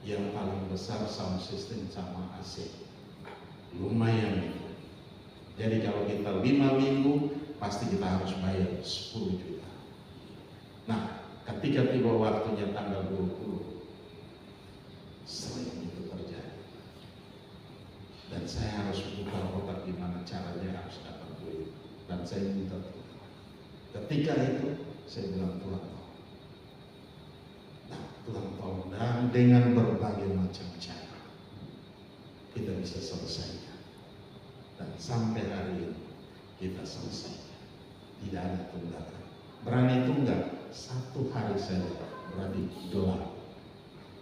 yang paling besar sound system sama AC. Lumayan itu. Jadi kalau kita 5 minggu, pasti kita harus bayar 10 juta. Nah, ketika tiba waktunya tanggal 20, sering itu terjadi. Dan saya harus buka otak gimana caranya harus dapat duit. Dan saya minta Tuhan. Ketika itu, saya bilang Tuhan, nah, Tuhan tolong, dan dengan berbagai macam cara kita bisa selesaikan. Dan sampai hari ini kita selesaikan. Tidak ada tunggakan. Berani tunggak 1 hari saja berarti gelap.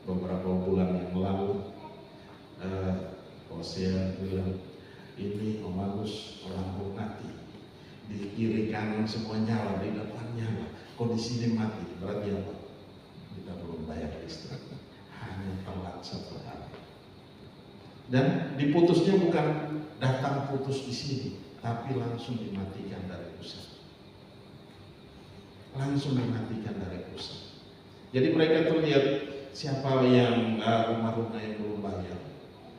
Beberapa bulan yang lalu Hosea bilang, ini Om Agus lampu mati, di kiri kanan semua nyala, di depan nyala, kok di sini mati, berarti apa? Kita belum bayar listrik, hanya telat 1 hari. Dan diputusnya bukan datang putus di sini, tapi langsung dimatikan dari pusat. Langsung dimatikan dari pusat. Jadi mereka tuh lihat siapa yang rumah-rumah yang belum bayar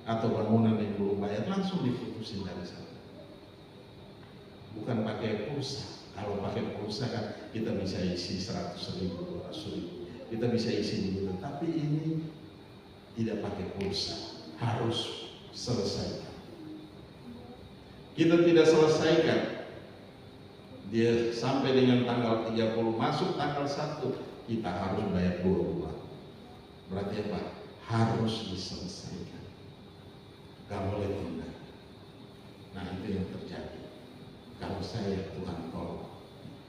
atau bangunan yang belum bayar, langsung diputusin dari sana. Bukan pakai pulsa. Kalau pakai pulsa kan kita bisa isi 100.000, 200.000, kita bisa isi begitu. Tapi ini tidak pakai pulsa, harus selesaikan. Kita tidak selesaikan, dia sampai dengan tanggal 30, masuk tanggal 1, kita harus bayar 2 bulan. Berarti apa? Harus diselesaikan. Gak boleh tunda. Nah, itu yang terjadi. Kalau saya Tuhan tolong,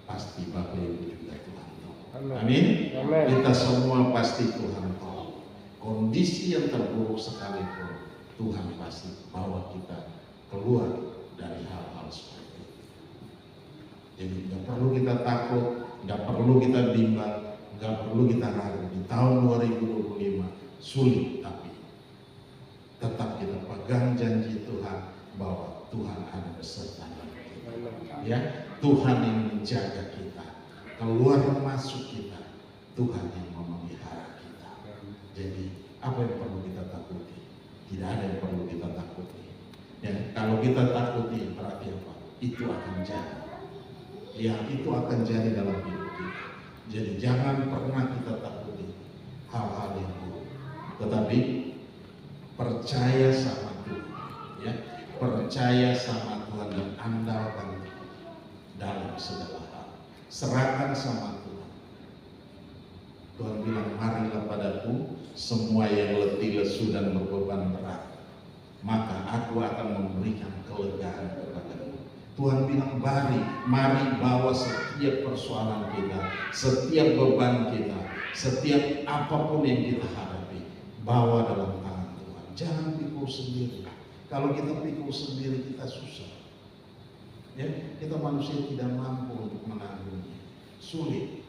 pasti Bapak Ibu juga Tuhan tolong. Amin. Kita semua pasti Tuhan tolong. Kondisi yang terburuk sekalipun, Tuhan pasti bawa kita keluar dari hal-hal seperti itu. Jadi nggak perlu kita takut, nggak perlu kita bimbang, nggak perlu kita ragu. Di tahun 2025 sulit, tapi tetap kita pegang janji Tuhan bahwa Tuhan ada beserta kita. Ya, Tuhan yang menjaga kita, keluar masuk kita, Tuhan yang memelihara kita. Jadi apa yang perlu kita takuti? Tidak ada yang perlu kita takuti. Dan kalau kita takuti berarti apa? Itu akan jadi. Ya, itu akan jadi dalam hidup kita. Jadi jangan pernah kita takuti hal-hal yang buruk, tetapi percaya sama Tuhan, ya, percaya sama Tuhan dan andalkan dalam segala hal. Serahkan sama Tuhan. Tuhan bilang, marilah padaku semua yang letih, lesu dan berbeban berat, maka aku akan memberikan kelegaan kepadamu. Tuhan bilang, mari bawa setiap persoalan kita, setiap beban kita, setiap apapun yang kita hadapi, bawa dalam tangan Tuhan. Jangan pikul sendiri. Kalau kita pikul sendiri, kita susah. Ya, kita manusia tidak mampu untuk menanggungnya. Sulit,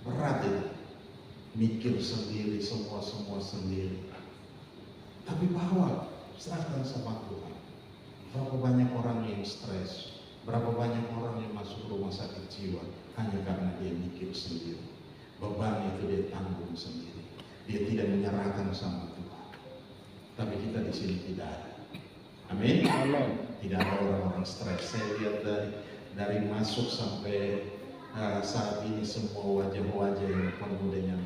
berat itu. Mikir sendiri, semua sendiri. Tapi bawa, serahkan sama Tuhan. Berapa banyak orang yang stres, berapa banyak orang yang masuk rumah sakit jiwa hanya karena dia mikir sendiri. Beban itu dia tanggung sendiri. Dia tidak menyerahkan sama Tuhan. Tapi kita di sini tidak ada. Amin. Tidak ada orang-orang stres. Saya lihat dari masuk sampai saat ini semua wajah-wajah yang penuh dengan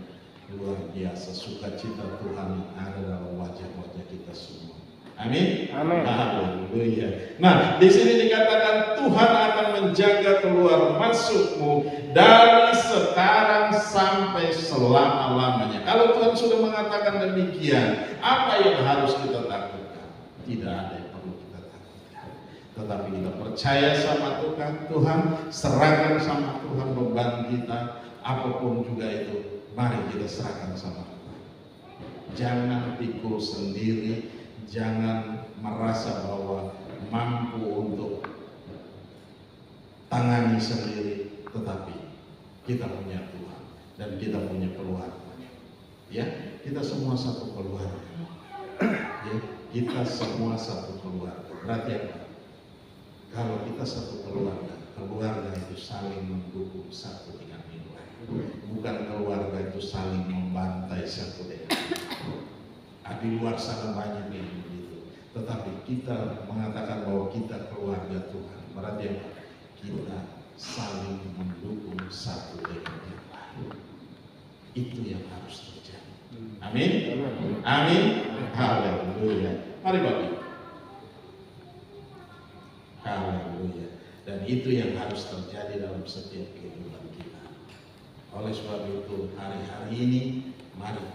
luar biasa sukacita Tuhan yang ada dalam wajah-wajah kita semua. Amin. Haleluya. Nah, di sini dikatakan Tuhan akan menjaga keluar masukmu dari sekarang sampai selama-lamanya. Kalau Tuhan sudah mengatakan demikian, apa yang harus kita takutkan? Tidak ada yang perlu kita takutkan. Tetapi kita percaya sama Tuhan, serahkan sama Tuhan beban kita, apapun juga itu, mari kita serahkan sama Tuhan. Jangan pikul sendiri. Jangan merasa bahwa mampu untuk tangani sendiri, tetapi kita punya Tuhan dan kita punya keluarga. Ya, kita semua satu keluarga. Ya, kita semua satu keluarga. Berarti apa? Kalau kita satu keluarga, keluarga itu saling mendukung satu dengan yang lain. Bukan keluarga itu saling membantai satu dengan yang lain. Di luar sana banyak yang begitu. Tetapi kita mengatakan bahwa kita keluarga Tuhan. Berarti apa? Kita saling mendukung satu dengan yang lain. Itu yang harus terjadi. Amin. Amin. Haleluya. Mari Bapak Ibu. Haleluya. Dan itu yang harus terjadi dalam setiap kehidupan kita. Oleh sebab itu hari-hari ini mari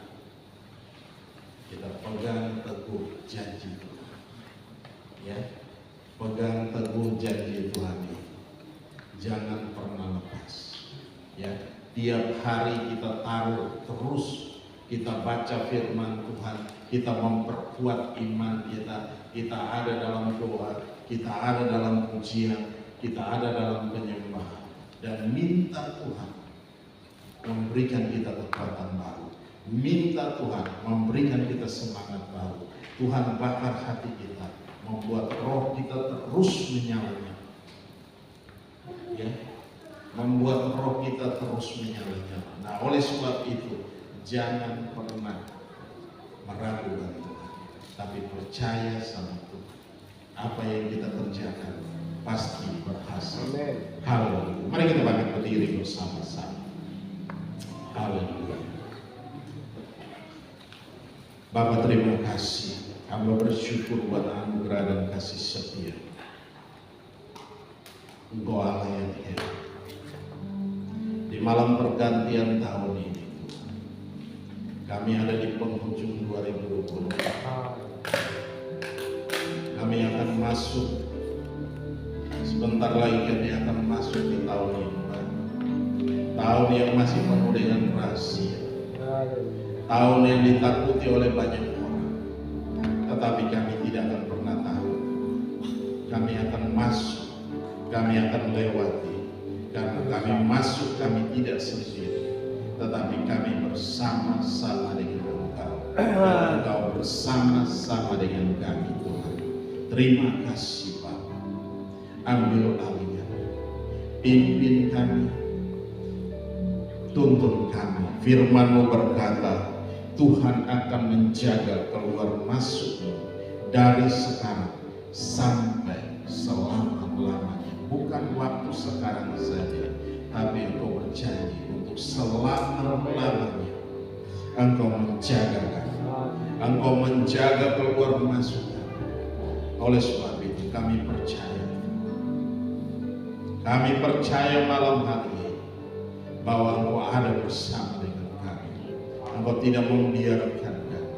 kita pegang teguh janji Tuhan. Ya, pegang teguh janji Tuhan ini. Jangan pernah lepas. Ya, tiap hari kita taruh terus, kita baca firman Tuhan, kita memperkuat iman kita ada dalam doa, kita ada dalam pujian, kita ada dalam penyembahan, dan minta Tuhan memberikan kita kekuatan baru, minta Tuhan memberikan kita semangat baru. Tuhan bakar hati kita, membuat roh kita terus menyala. Ya, membuat roh kita terus menyala. Nah, oleh sebab itu jangan pernah meragukan Tuhan, tapi percaya sama Tuhan. Apa yang kita kerjakan pasti berhasil. Haleluya. Mari kita bangkit berdiri bersama-sama. Haleluya. Bapa, terima kasih. Hamba bersyukur buat anugerah dan kasih setia. Engkau Allah yang hebat. Di malam pergantian tahun ini, kami ada di penghujung 2020. Kami akan masuk, sebentar lagi kami akan masuk di tahun yang baru. Tahun yang masih penuh dengan rahasia. Tahun yang ditakuti oleh banyak orang. Tetapi kami tidak akan pernah tahu. Kami akan masuk, kami akan lewati. Karena kami masuk, kami tidak sendiri. Tetapi kami bersama-sama dengan Engkau. Dan Engkau bersama-sama dengan kami, Tuhan. Terima kasih Bapa. Ambil alihnya, pimpin kami, tuntun kami. Firman-Mu berkata, Tuhan akan menjaga keluar masukmu dari sekarang sampai selama-lamanya. Bukan waktu sekarang saja, tapi Engkau berjanji untuk selama-lamanya. Engkau menjaga kami, Engkau menjaga keluar masuk. Oleh sebab itu kami percaya malam hari ini bahwa Engkau ada bersama dengan kami. Engkau tidak membiarkan kami,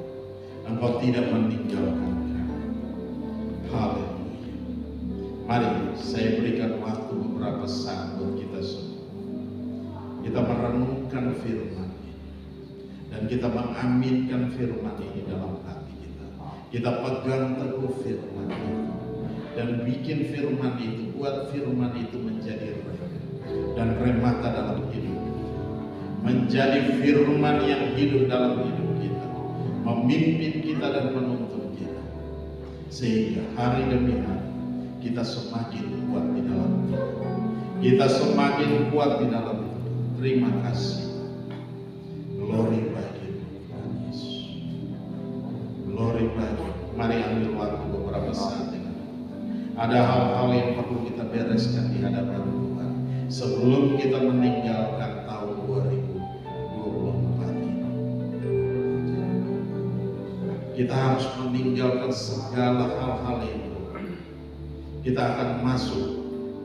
Engkau tidak meninggalkan kami. Haleluya. Mari saya berikan waktu beberapa saat buat kita semua. Kita merenungkan firman ini dan kita mengaminkan firman ini dalam hati kita. Kita pegang teguh firman itu dan bikin firman itu, buat firman itu menjadi rema dan remata dalam hidup kita. Menjadi firman yang hidup dalam hidup kita, memimpin kita dan menuntun kita, sehingga hari demi hari kita semakin kuat di dalam Tuhan. Kita semakin kuat di dalam Tuhan. Terima kasih. Glory bagi Tuhan Yesus. Glory bagi. Mari ambil waktu beberapa saat ini. Ada hal-hal yang perlu kita bereskan di hadapan Tuhan sebelum kita meninggalkan tahun 2024 ini. Kita harus meninggalkan segala hal-hal itu. Kita akan masuk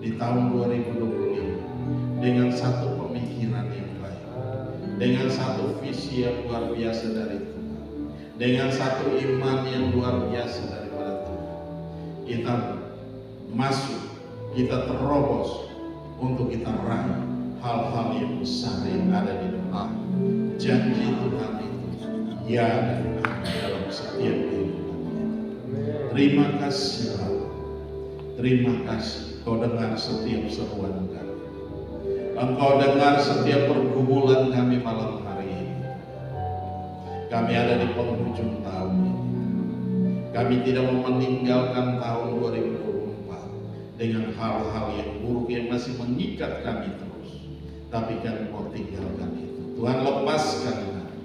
di tahun 2025 dengan satu pemikiran yang baik, dengan satu visi yang luar biasa dari Tuhan, dengan satu iman yang luar biasa daripada Tuhan. Kita masuk, kita terobos untuk kita raih hal-hal yang besar yang ada di depan. Janji Tuhan itu ya dan amin dalam setiap kehidupan kita. Terima kasih Bapa. Terima kasih Engkau dengar setiap seruan kami. Engkau dengar setiap pergumulan kami malam hari ini. Kami ada di penghujung tahun ini. Kami tidak mau meninggalkan tahun 2024 dengan hal-hal yang buruk yang masih mengikat kami terus. Tapi kami mau tinggalkan itu. Tuhan, lepaskan kami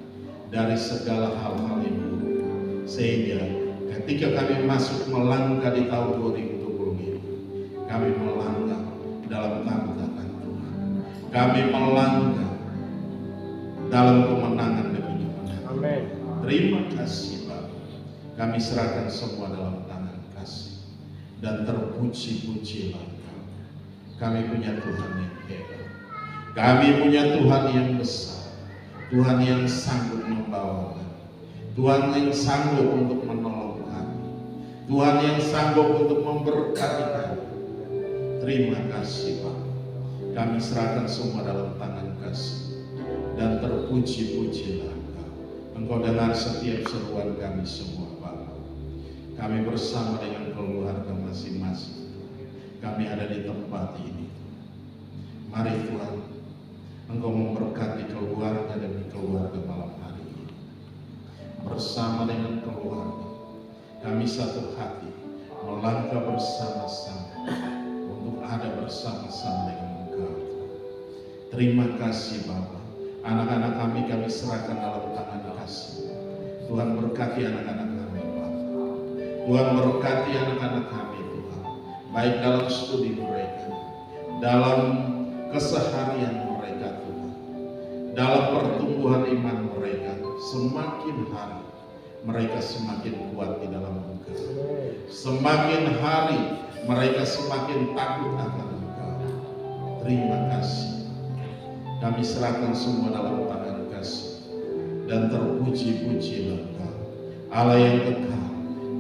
dari segala hal-hal yang buruk. Sehingga ketika kami masuk melangkah di tahun 2020 ini, kami melangkah dalam tangan Tuhan. Kami melangkah dalam kemenangan demi kemenangan. Amin. Terima kasih Bapa. Kami serahkan semua dalam tangan kasih. Dan terpuji-pujilah Engkau. Kami punya Tuhan yang hebat. Kami punya Tuhan yang besar. Tuhan yang sanggup membawa kami. Tuhan yang sanggup untuk menolong kami. Tuhan yang sanggup untuk memberkati kami. Terima kasih Pak. Kami serahkan semua dalam tangan kasih. Dan terpuji-pujilah Engkau. Engkau dengar setiap seruan kami semua Bapak. Kami bersama dengan keluarga masing-masing. Kami ada di tempat ini. Mari Tuhan, Engkau memberkati keluarga demi keluarga malam hari ini. Bersama dengan keluarga, kami satu hati melangkah bersama-sama untuk ada bersama-sama dengan Engkau. Terima kasih Bapa. Anak-anak kami serahkan dalam tangan kasih. Tuhan berkati anak-anak kami Bapa. Tuhan berkati anak-anak kami Tuhan. Baik dalam studi mereka, dalam keseharian mereka Tuhan, dalam pertumbuhan iman mereka. Semakin hari mereka semakin kuat di dalam Engkau. Semakin hari mereka semakin takut akan Engkau. Terima kasih. Kami serahkan semua dalam tangan kasih. Dan terpuji-pujilah Engkau, Allah yang kekal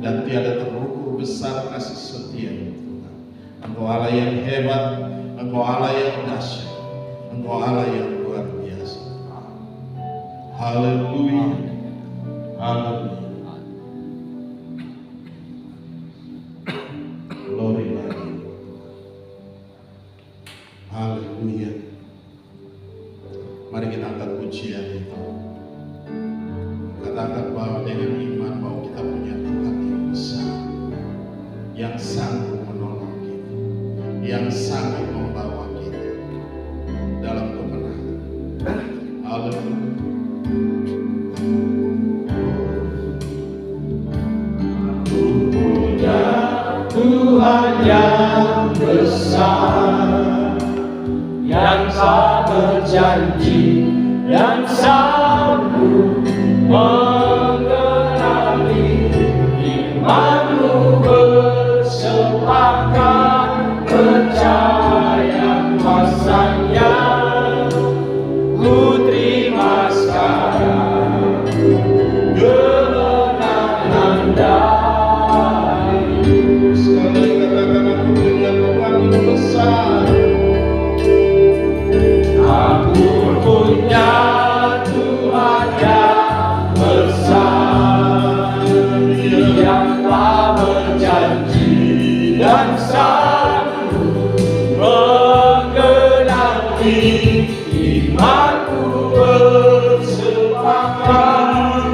dan tiada terukur besar kasih setia-Mu Tuhan. Engkau Allah yang hebat, Engkau Allah yang dahsyat, Engkau Allah yang luar biasa. Haleluya. Haleluya. Glory lagi. Haleluya. Mari kita angkat pujian itu. Katakan bahwa dengan iman bahwa kita punya Tuhan yang besar, yang sanggup menolong kita, yang sanggup membawa kita dalam kemenangan. Haleluya. Tuhan yang besar, yang tak berjanji dan sanggup mengenali. Imanmu bersepakat percaya kuasanya. Ku terima sekarang kemenangan dari Sekali katakan aku punya Tuhan yang besar. Aku punya Tuhan yang besar, yang tak berjanji dan sanggup menggenapi. Imanku bersepakat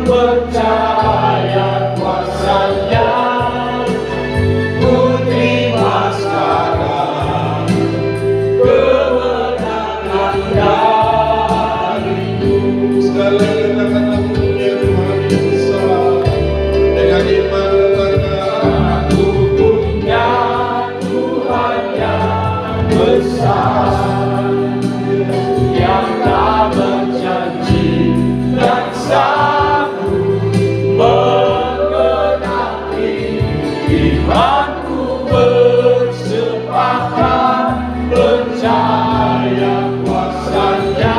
percaya kuasanya. Ku terima sekarang kemenangan darimu. Sekali katakan aku punya Tuhan yang besar. Dengan iman katakan Aku punya Tuhan yang besar, yang tak berjanji dan sanggup menggenapi. Imanku bersepakat percaya kuasanya.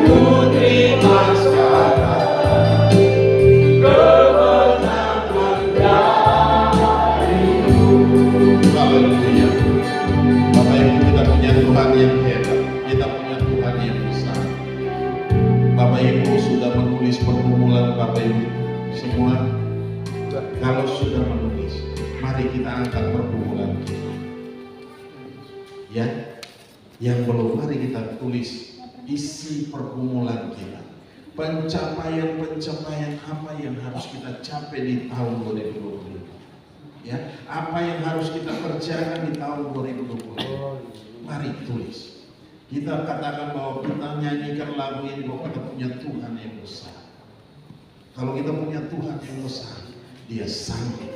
Ku terima sekarang kemenangan darimu. haleluya. Bapak Ibu, kita punya Tuhan yang hebat. Kita punya Tuhan yang besar. Bapak Ibu sudah menulis pergumulan Bapak Ibu semua. Kalau sudah menulis, mari kita angkat pergumulan kita. Ya, yang belum, mari kita tulis isi pergumulan kita. Pencapaian-pencapaian apa yang harus kita capai di tahun 2025. Ya, apa yang harus kita kerjakan di tahun 2025. Mari tulis. Kita katakan bahwa kita nyanyikan lagu ini bahwa kita punya Tuhan yang besar. Kalau kita punya Tuhan yang besar, Dia sanggup.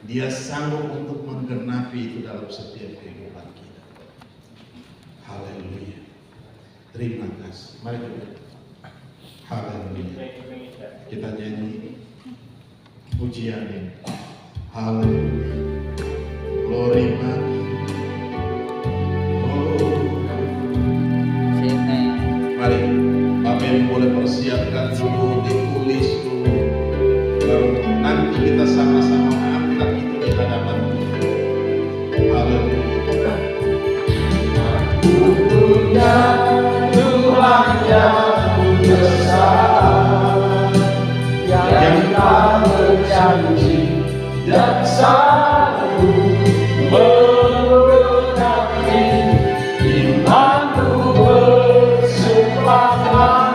Dia sanggup untuk menggenapi itu dalam setiap kehidupan kita. Haleluya. Terima kasih. Mari kita. Haleluya. Kita nyanyi pujian ini. Haleluya. Glory bagi. Mari, Bapak Ibu boleh persiapkan dulu, ditulis dulu. Lalu nanti kita sama-sama angkat itu di hadapan Tuhan. Haleluya. Punya Tuhan yang besar, yang tak berjanji dan sanggup menggenapi imanku bersemangat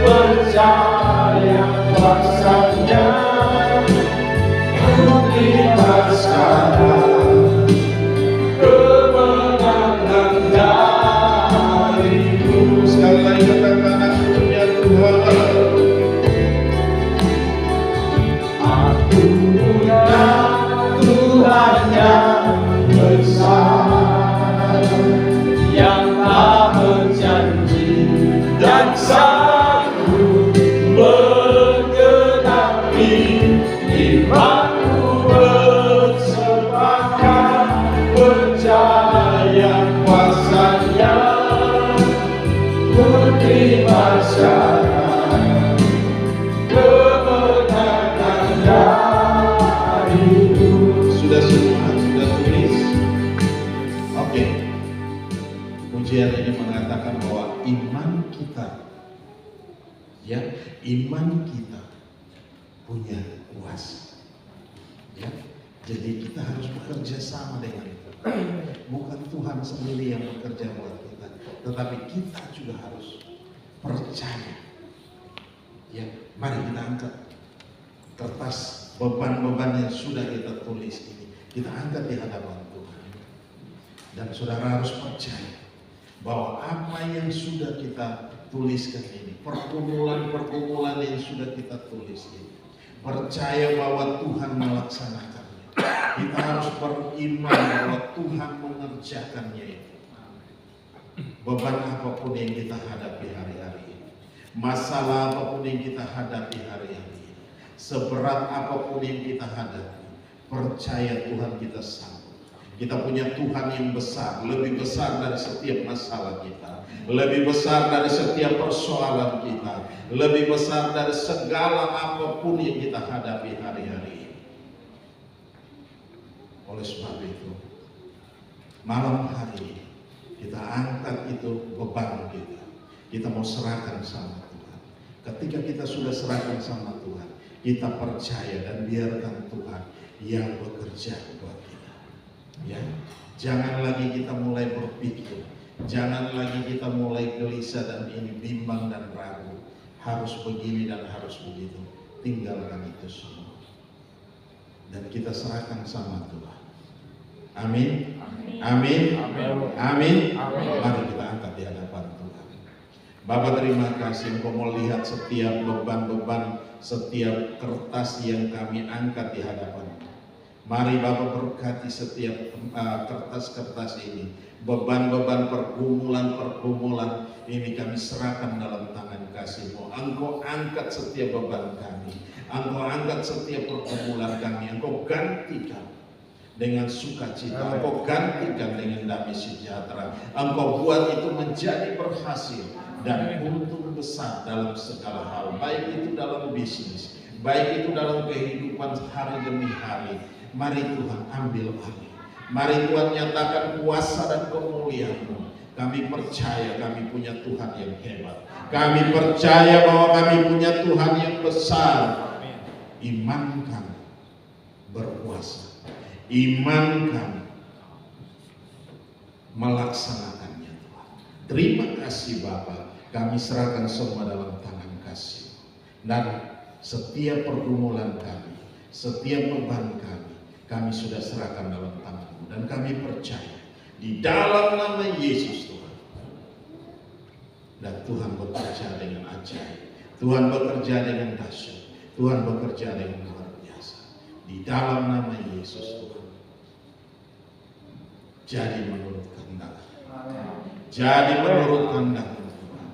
percaya kuasanya. Ku terima sekarang kemenangan darimu. Sekali lagi katakan aku punya Tuhan. Aku punya Tuhan yang besar, yang tak berjanji dan sanggup menggenapi imanku bersepakat percaya kuasanya. Ku terima sekarang kemenangan darimu. Sudah semua, sudah tulis. Oke. Pujian ini mengatakan bahwa iman kita, ya, iman kita punya kuasa. Ya, jadi kita harus bekerja sama dengan itu. Bukan Tuhan sendiri yang bekerja buat kita, tetapi kita juga harus percaya. Ya, mari kita angkat kertas beban-beban yang sudah kita tulis ini, kita angkat di hadapan Tuhan. Dan saudara harus percaya bahwa apa yang sudah kita tuliskan ini, pergumulan-pergumulan yang sudah kita tulis ini, percaya bahwa Tuhan melaksanakannya. Kita harus beriman bahwa Tuhan mengerjakannya itu. Beban apapun yang kita hadapi hari-hari ini, masalah apapun yang kita hadapi hari-hari ini, seberat apapun yang kita hadapi, percaya Tuhan kita sanggup. Kita punya Tuhan yang besar, lebih besar dari setiap masalah kita, lebih besar dari setiap persoalan kita, lebih besar dari segala apapun yang kita hadapi hari-hari ini. Oleh sebab itu, malam hari ini kita angkat itu beban kita. Kita mau serahkan sama Tuhan. Ketika kita sudah serahkan sama Tuhan, kita percaya dan biarkan Tuhan yang bekerja buat kita. Ya, jangan lagi kita mulai berpikir, jangan lagi kita mulai gelisah dan ini bimbang dan ragu, harus begini dan harus begitu. Tinggalkan itu semua dan kita serahkan sama Tuhan. Amin. Amin. Amin. Mari kita angkat di hadapan Tuhan. Bapak terima kasih Engkau mau lihat setiap beban-beban, setiap kertas yang kami angkat di hadapan. Mari Bapak berkati setiap kertas-kertas ini. Beban-beban pergumulan-pergumulan ini kami serahkan dalam tangan kasih-Mu. Engkau angkat setiap beban kami. Engkau angkat setiap pergumulan kami. Engkau gantikan dengan sukacita. Engkau gantikan dengan damai sejahtera. Engkau buat itu menjadi berhasil dan untung besar dalam segala hal. Baik itu dalam bisnis, baik itu dalam kehidupan hari demi hari. Mari Tuhan ambil alih. Mari Tuhan nyatakan kuasa dan kemuliaan-Mu. Kami percaya kami punya Tuhan yang hebat. Kami percaya bahwa kami punya Tuhan yang besar. Iman kami berkuasa. Iman kami melaksanakannya Tuhan. Terima kasih Bapa, kami serahkan semua dalam tangan kasih. Dan setiap pergumulan kami, setiap beban kami sudah serahkan dalam tangan-Mu. Dan kami percaya di dalam nama Yesus Tuhan. Dan Tuhan bekerja dengan ajaib, Tuhan bekerja dengan dahsyat, Tuhan bekerja dengan luar biasa. Di dalam nama Yesus Tuhan. Jadi menurut kehendak, jadi menurut kehendak Tuhan.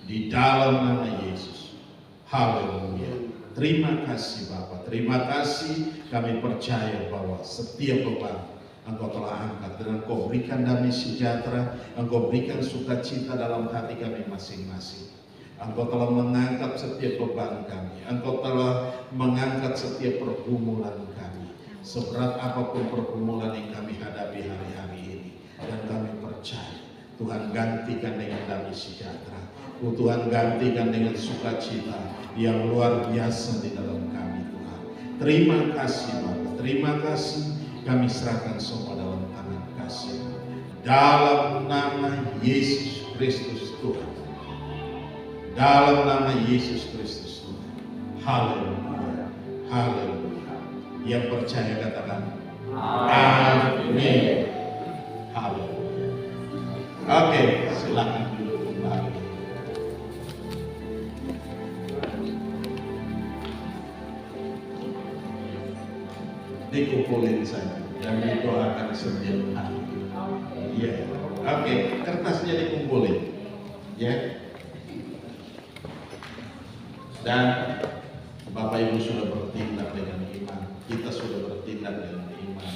Di dalam nama Yesus. Haleluya. Terima kasih Bapa, terima kasih. Kami percaya bahwa setiap beban Engkau telah angkat, dan Engkau berikan damai sejahtera, Engkau berikan sukacita dalam hati kami masing-masing. Engkau telah mengangkat setiap beban kami, Engkau telah mengangkat setiap pergumulan kami, seberat apapun pergumulan yang kami hadapi hari-hari ini. Dan kami percaya Tuhan gantikan dengan damai sejahtera, Tuhan gantikan dengan sukacita yang luar biasa di dalam kami Tuhan. Terima kasih Bapa, terima kasih. Kami serahkan semua dalam tangan kasih. Dalam nama Yesus Kristus Tuhan. Dalam nama Yesus Kristus Tuhan. Haleluya. Haleluya. Yang percaya katakan amin. Haleluya. Oke, silakan duduk kembali. Dikumpulin saja dan didoakan setiap hari. Iya. Oke, kertasnya dikumpulin. Ya. Dan Bapak Ibu sudah bertindak dengan iman. Kita sudah bertindak dengan iman.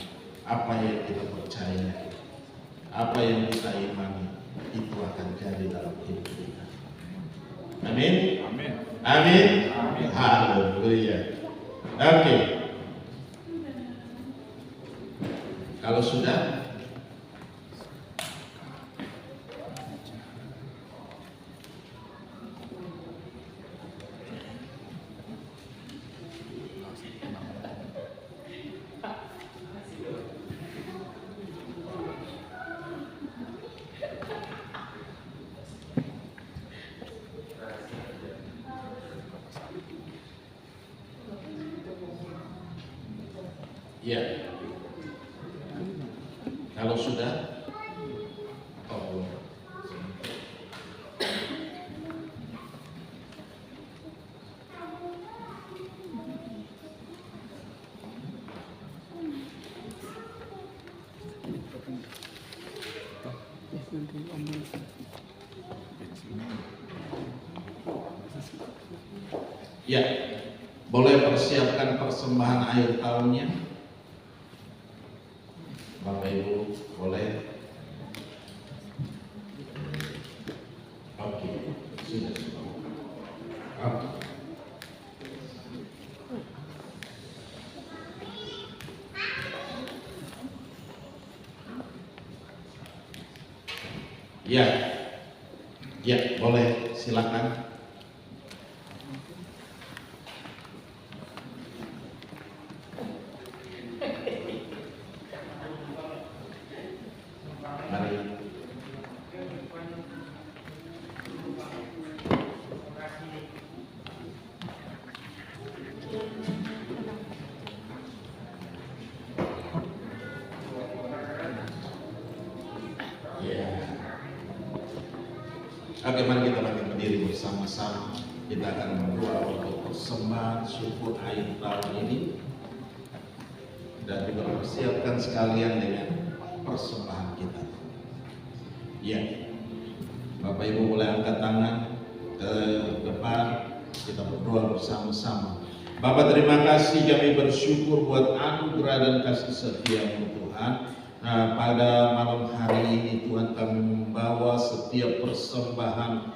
Apa yang kita percaya, apa yang kita imani, itu akan jadi dalam hidup kita. Amin. Amin. Amin. Amin. Haleluya. Oke. Kalau sudah, ya. Kalau sudah, oh, ya, boleh persiapkan persembahan akhir tahunnya. Bapak Ibu boleh. Oke, sudah. Oke. Ya, ya boleh, silakan. Oke, mari kita berdiri bersama-sama. Kita akan berdoa untuk persembahan syukur akhir tahun ini, dan juga persiapkan sekalian dengan persembahan kita. Ya, Bapak Ibu boleh angkat tangan ke depan. Kita berdoa bersama-sama. Bapak, terima kasih, kami bersyukur buat anugerah dan kasih setia-Mu Tuhan. Nah, pada malam hari ini Tuhan, kami membawa setiap persembahan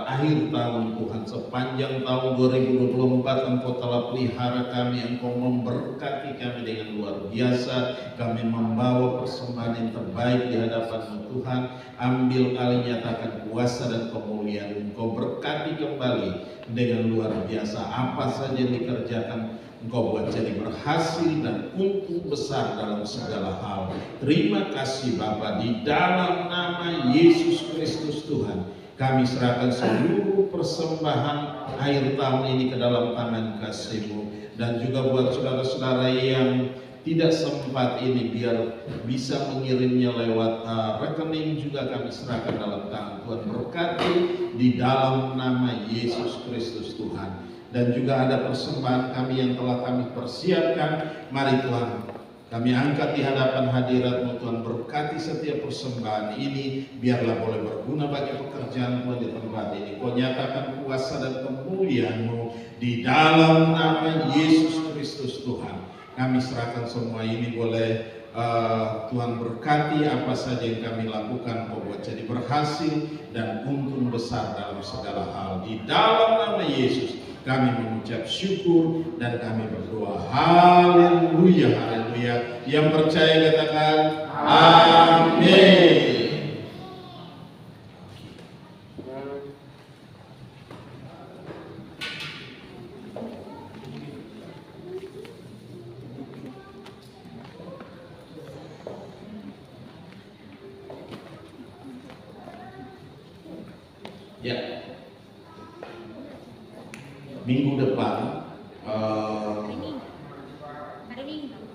akhir tahun Tuhan. Sepanjang tahun 2024 Engkau telah pelihara kami, Engkau memberkati kami dengan luar biasa. Kami membawa persembahan yang terbaik di hadapan-Mu Tuhan. Ambil alih, nyatakan kuasa dan kemuliaan. Engkau berkati kembali dengan luar biasa. Apa saja yang dikerjakan Engkau buat jadi berhasil dan untung besar dalam segala hal. Terima kasih Bapa, di dalam nama Yesus Kristus Tuhan, kami serahkan seluruh persembahan akhir tahun ini ke dalam tangan kasih-Mu. Dan juga buat saudara-saudara yang tidak sempat ini, biar bisa mengirimnya lewat rekening, juga kami serahkan dalam tangan Tuhan. Berkati di dalam nama Yesus Kristus Tuhan. Dan juga ada persembahan kami yang telah kami persiapkan. Mari Tuhan, kami angkat di hadapan hadirat-Mu Tuhan. Berkati setiap persembahan ini, biarlah boleh berguna bagi pekerjaan Tuhan di tempat ini. Kau nyatakan kuasa dan kemuliaan-Mu di dalam nama Yesus Kristus Tuhan. Kami serahkan semua ini, boleh Tuhan berkati apa saja yang kami lakukan, Kau buat jadi berhasil dan untung besar dalam segala hal. Di dalam nama Yesus kami mengucap syukur dan kami berdoa. Haleluya, haleluya. Yang percaya katakan amin. Ya, minggu depan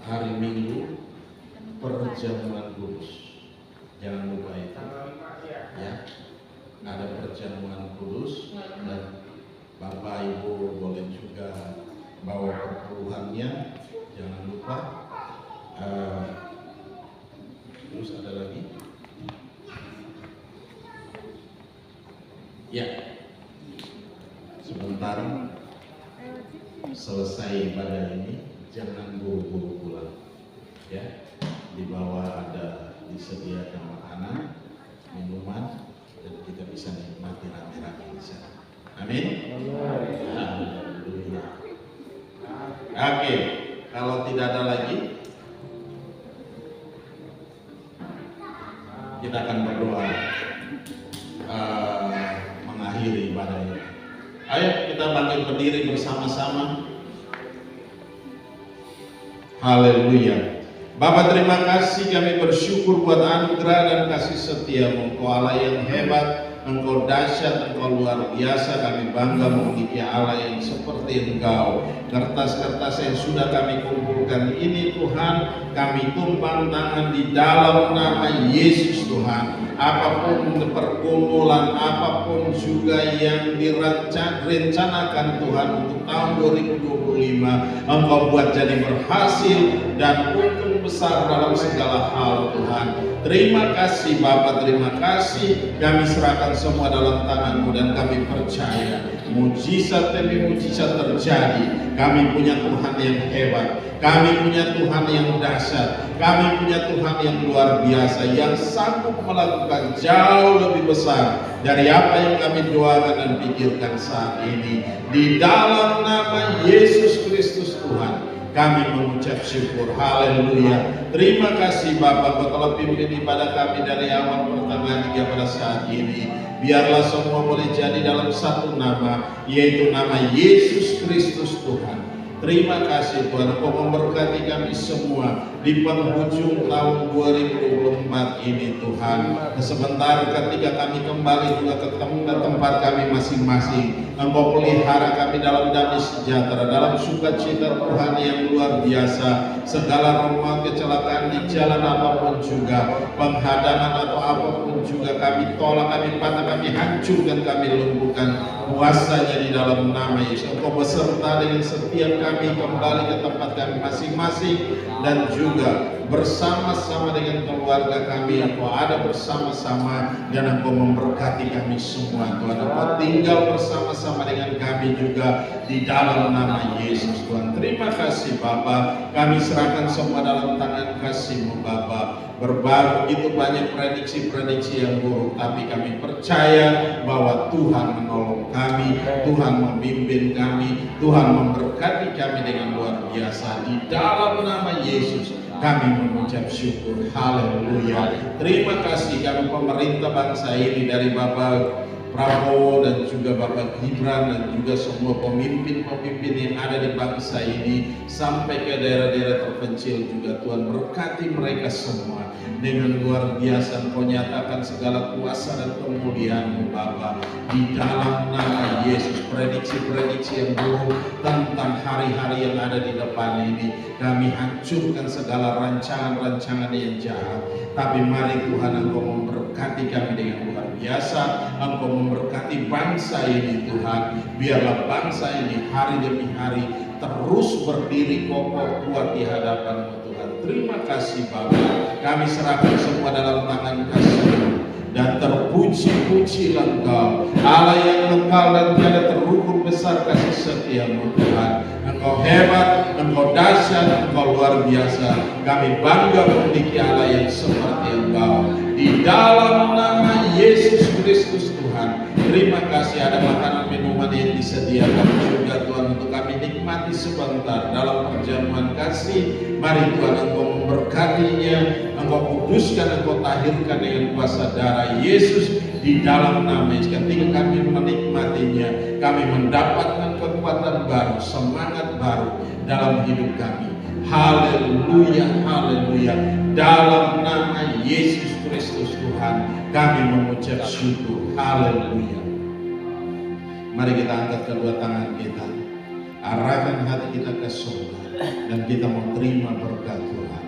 hari Minggu perjamuan kudus, jangan lupa itu ya, ada perjamuan kudus dan Bapak Ibu boleh juga bawa perpuluhannya, jangan lupa. Terus ada lagi ya, sebentar selesai ibadah ini jangan buru-buru pulang ya. Di bawah ada disediakan makanan, minuman, dan kita bisa nikmati rame-rame di sana. Amin. Haleluya. Oke, kalau tidak ada lagi, kita akan berdoa mengakhiri ibadah ini. Ayo kita bangkit berdiri bersama-sama. Haleluya. Bapa, terima kasih, kami bersyukur buat anugerah dan kasih setia-Mu. Engkau Allah yang hebat, Engkau dahsyat, Engkau luar biasa. Kami bangga memiliki Allah yang seperti Engkau. Kertas-kertas yang sudah kami kumpulkan ini Tuhan, kami tumpang tangan di dalam nama Yesus Tuhan. Apapun pergumulan, apapun juga yang direncanakan Tuhan untuk tahun 2025, Engkau buat jadi berhasil dan untung besar dalam segala hal Tuhan. Terima kasih Bapa, terima kasih. Kami serahkan semua dalam tangan-Mu dan kami percaya mujizat demi mujizat terjadi. Kami punya Tuhan yang hebat, kami punya Tuhan yang dahsyat, kami punya Tuhan yang luar biasa, yang sanggup melakukan jauh lebih besar dari apa yang kami doakan dan pikirkan saat ini. Di dalam nama Yesus Kristus Tuhan, kami mengucap syukur. Haleluya. Terima kasih Bapak, Kau telah pimpin ibadah kami dari awal pertengahan hingga pada saat ini. Biarlah semua boleh jadi dalam satu nama, yaitu nama Yesus Kristus Tuhan. Terima kasih Tuhan, Engkau memberkati kami semua di penghujung tahun 2024 ini Tuhan. Sebentar ketika kami kembali juga ke tempat kami masing-masing, Engkau pelihara kami dalam damai sejahtera, dalam sukacita Tuhan yang luar biasa. Segala rumah kecelakaan di jalan apapun juga, penghadangan atau apapun juga, kami tolak, kami patah, kami hancurkan, kami lumpuhkan kuasanya di dalam nama Yesus. Engkau beserta dengan setiap kami kembali ke tempat kami masing-masing, dan juga bersama-sama dengan keluarga kami. Engkau ada bersama-sama dan Engkau memberkati kami semua Tuhan. Engkau tinggal bersama-sama dengan kami juga di dalam nama Yesus Tuhan. Terima kasih Bapa, kami serahkan semua dalam tangan kasih-Mu Bapa. Begitu banyak prediksi-prediksi yang buruk, tapi kami percaya bahwa Tuhan menolong kami, Tuhan membimbing kami, Tuhan memberkati kami dengan luar biasa. Di dalam nama Yesus kami mengucap syukur. Haleluya. Terima kasih kami pemerintah bangsa ini, dari Bapak Prabowo dan juga Bapak Gibran dan juga semua pemimpin-pemimpin yang ada di bangsa ini sampai ke daerah-daerah terpencil juga. Tuhan berkati mereka semua dengan luar biasa. Engkau nyatakan segala kuasa dan kemuliaan-Mu Bapa di dalam nama Yesus. Prediksi-prediksi yang buruk tentang hari-hari yang ada di depan ini kami hancurkan segala rancangan-rancangan yang jahat. Tapi mari Tuhan Engkau memberkati kami dengan luar biasa. Engkau memberkati bangsa ini Tuhan. Biarlah bangsa ini hari demi hari terus berdiri kokoh kuat di hadapan-Mu Tuhan. Terima kasih Bapa. Kami serahkan semua dalam tangan kasih-Mu. Dan terpuji-pujilah Engkau, Allah yang kekal dan tiada terukur besar kasih setia-Mu Tuhan. Engkau hebat, Engkau dahsyat, Engkau luar biasa. Kami bangga memiliki Allah yang seperti Engkau. Di dalam nama Yesus Kristus Tuhan. Terima kasih ada makanan minuman yang disediakan juga Tuhan untuk kami nikmati sebentar dalam perjamuan kasih. Mari Tuhan Engkau memberkatinya, Engkau kuduskan, Engkau tahirkan dengan kuasa darah Yesus di dalam nama Yesus. Ketika kami menikmatinya, kami mendapatkan kekuatan baru, semangat baru dalam hidup kami. Haleluya, haleluya. Dalam nama Yesus Kristus Tuhan, kami mengucap syukur. Haleluya. Mari kita angkat kedua tangan kita, arahkan hati kita ke surga, dan kita mau terima berkat Tuhan.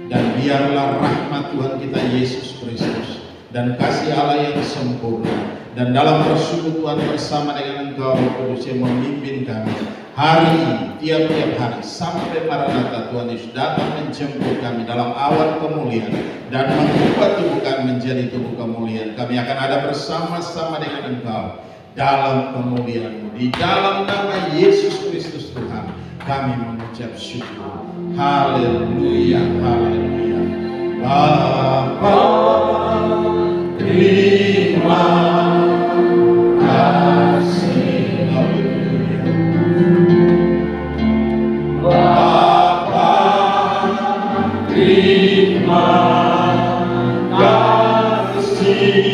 Dan biarlah rahmat Tuhan kita Yesus Kristus dan kasih Allah yang sempurna dan dalam persekutuan bersama dengan Engkau Roh Kudus yang memimpin kami hari ini, tiap-tiap hari sampai Maranatha Tuhan Yesus datang menjemput kami dalam awan kemuliaan dan mengubah tubuh kami menjadi tubuh kemuliaan. Kami akan ada bersama-sama dengan Engkau dalam kemuliaan-Mu. Di dalam nama Yesus Kristus Tuhan kami mengucap syukur. Haleluya, haleluya. Bapa, terima kasih. Haleluya. Bapa, terima kasih.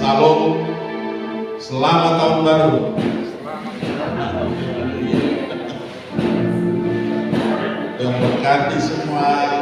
Salam, selamat tahun baru. Tuhan berkati semua.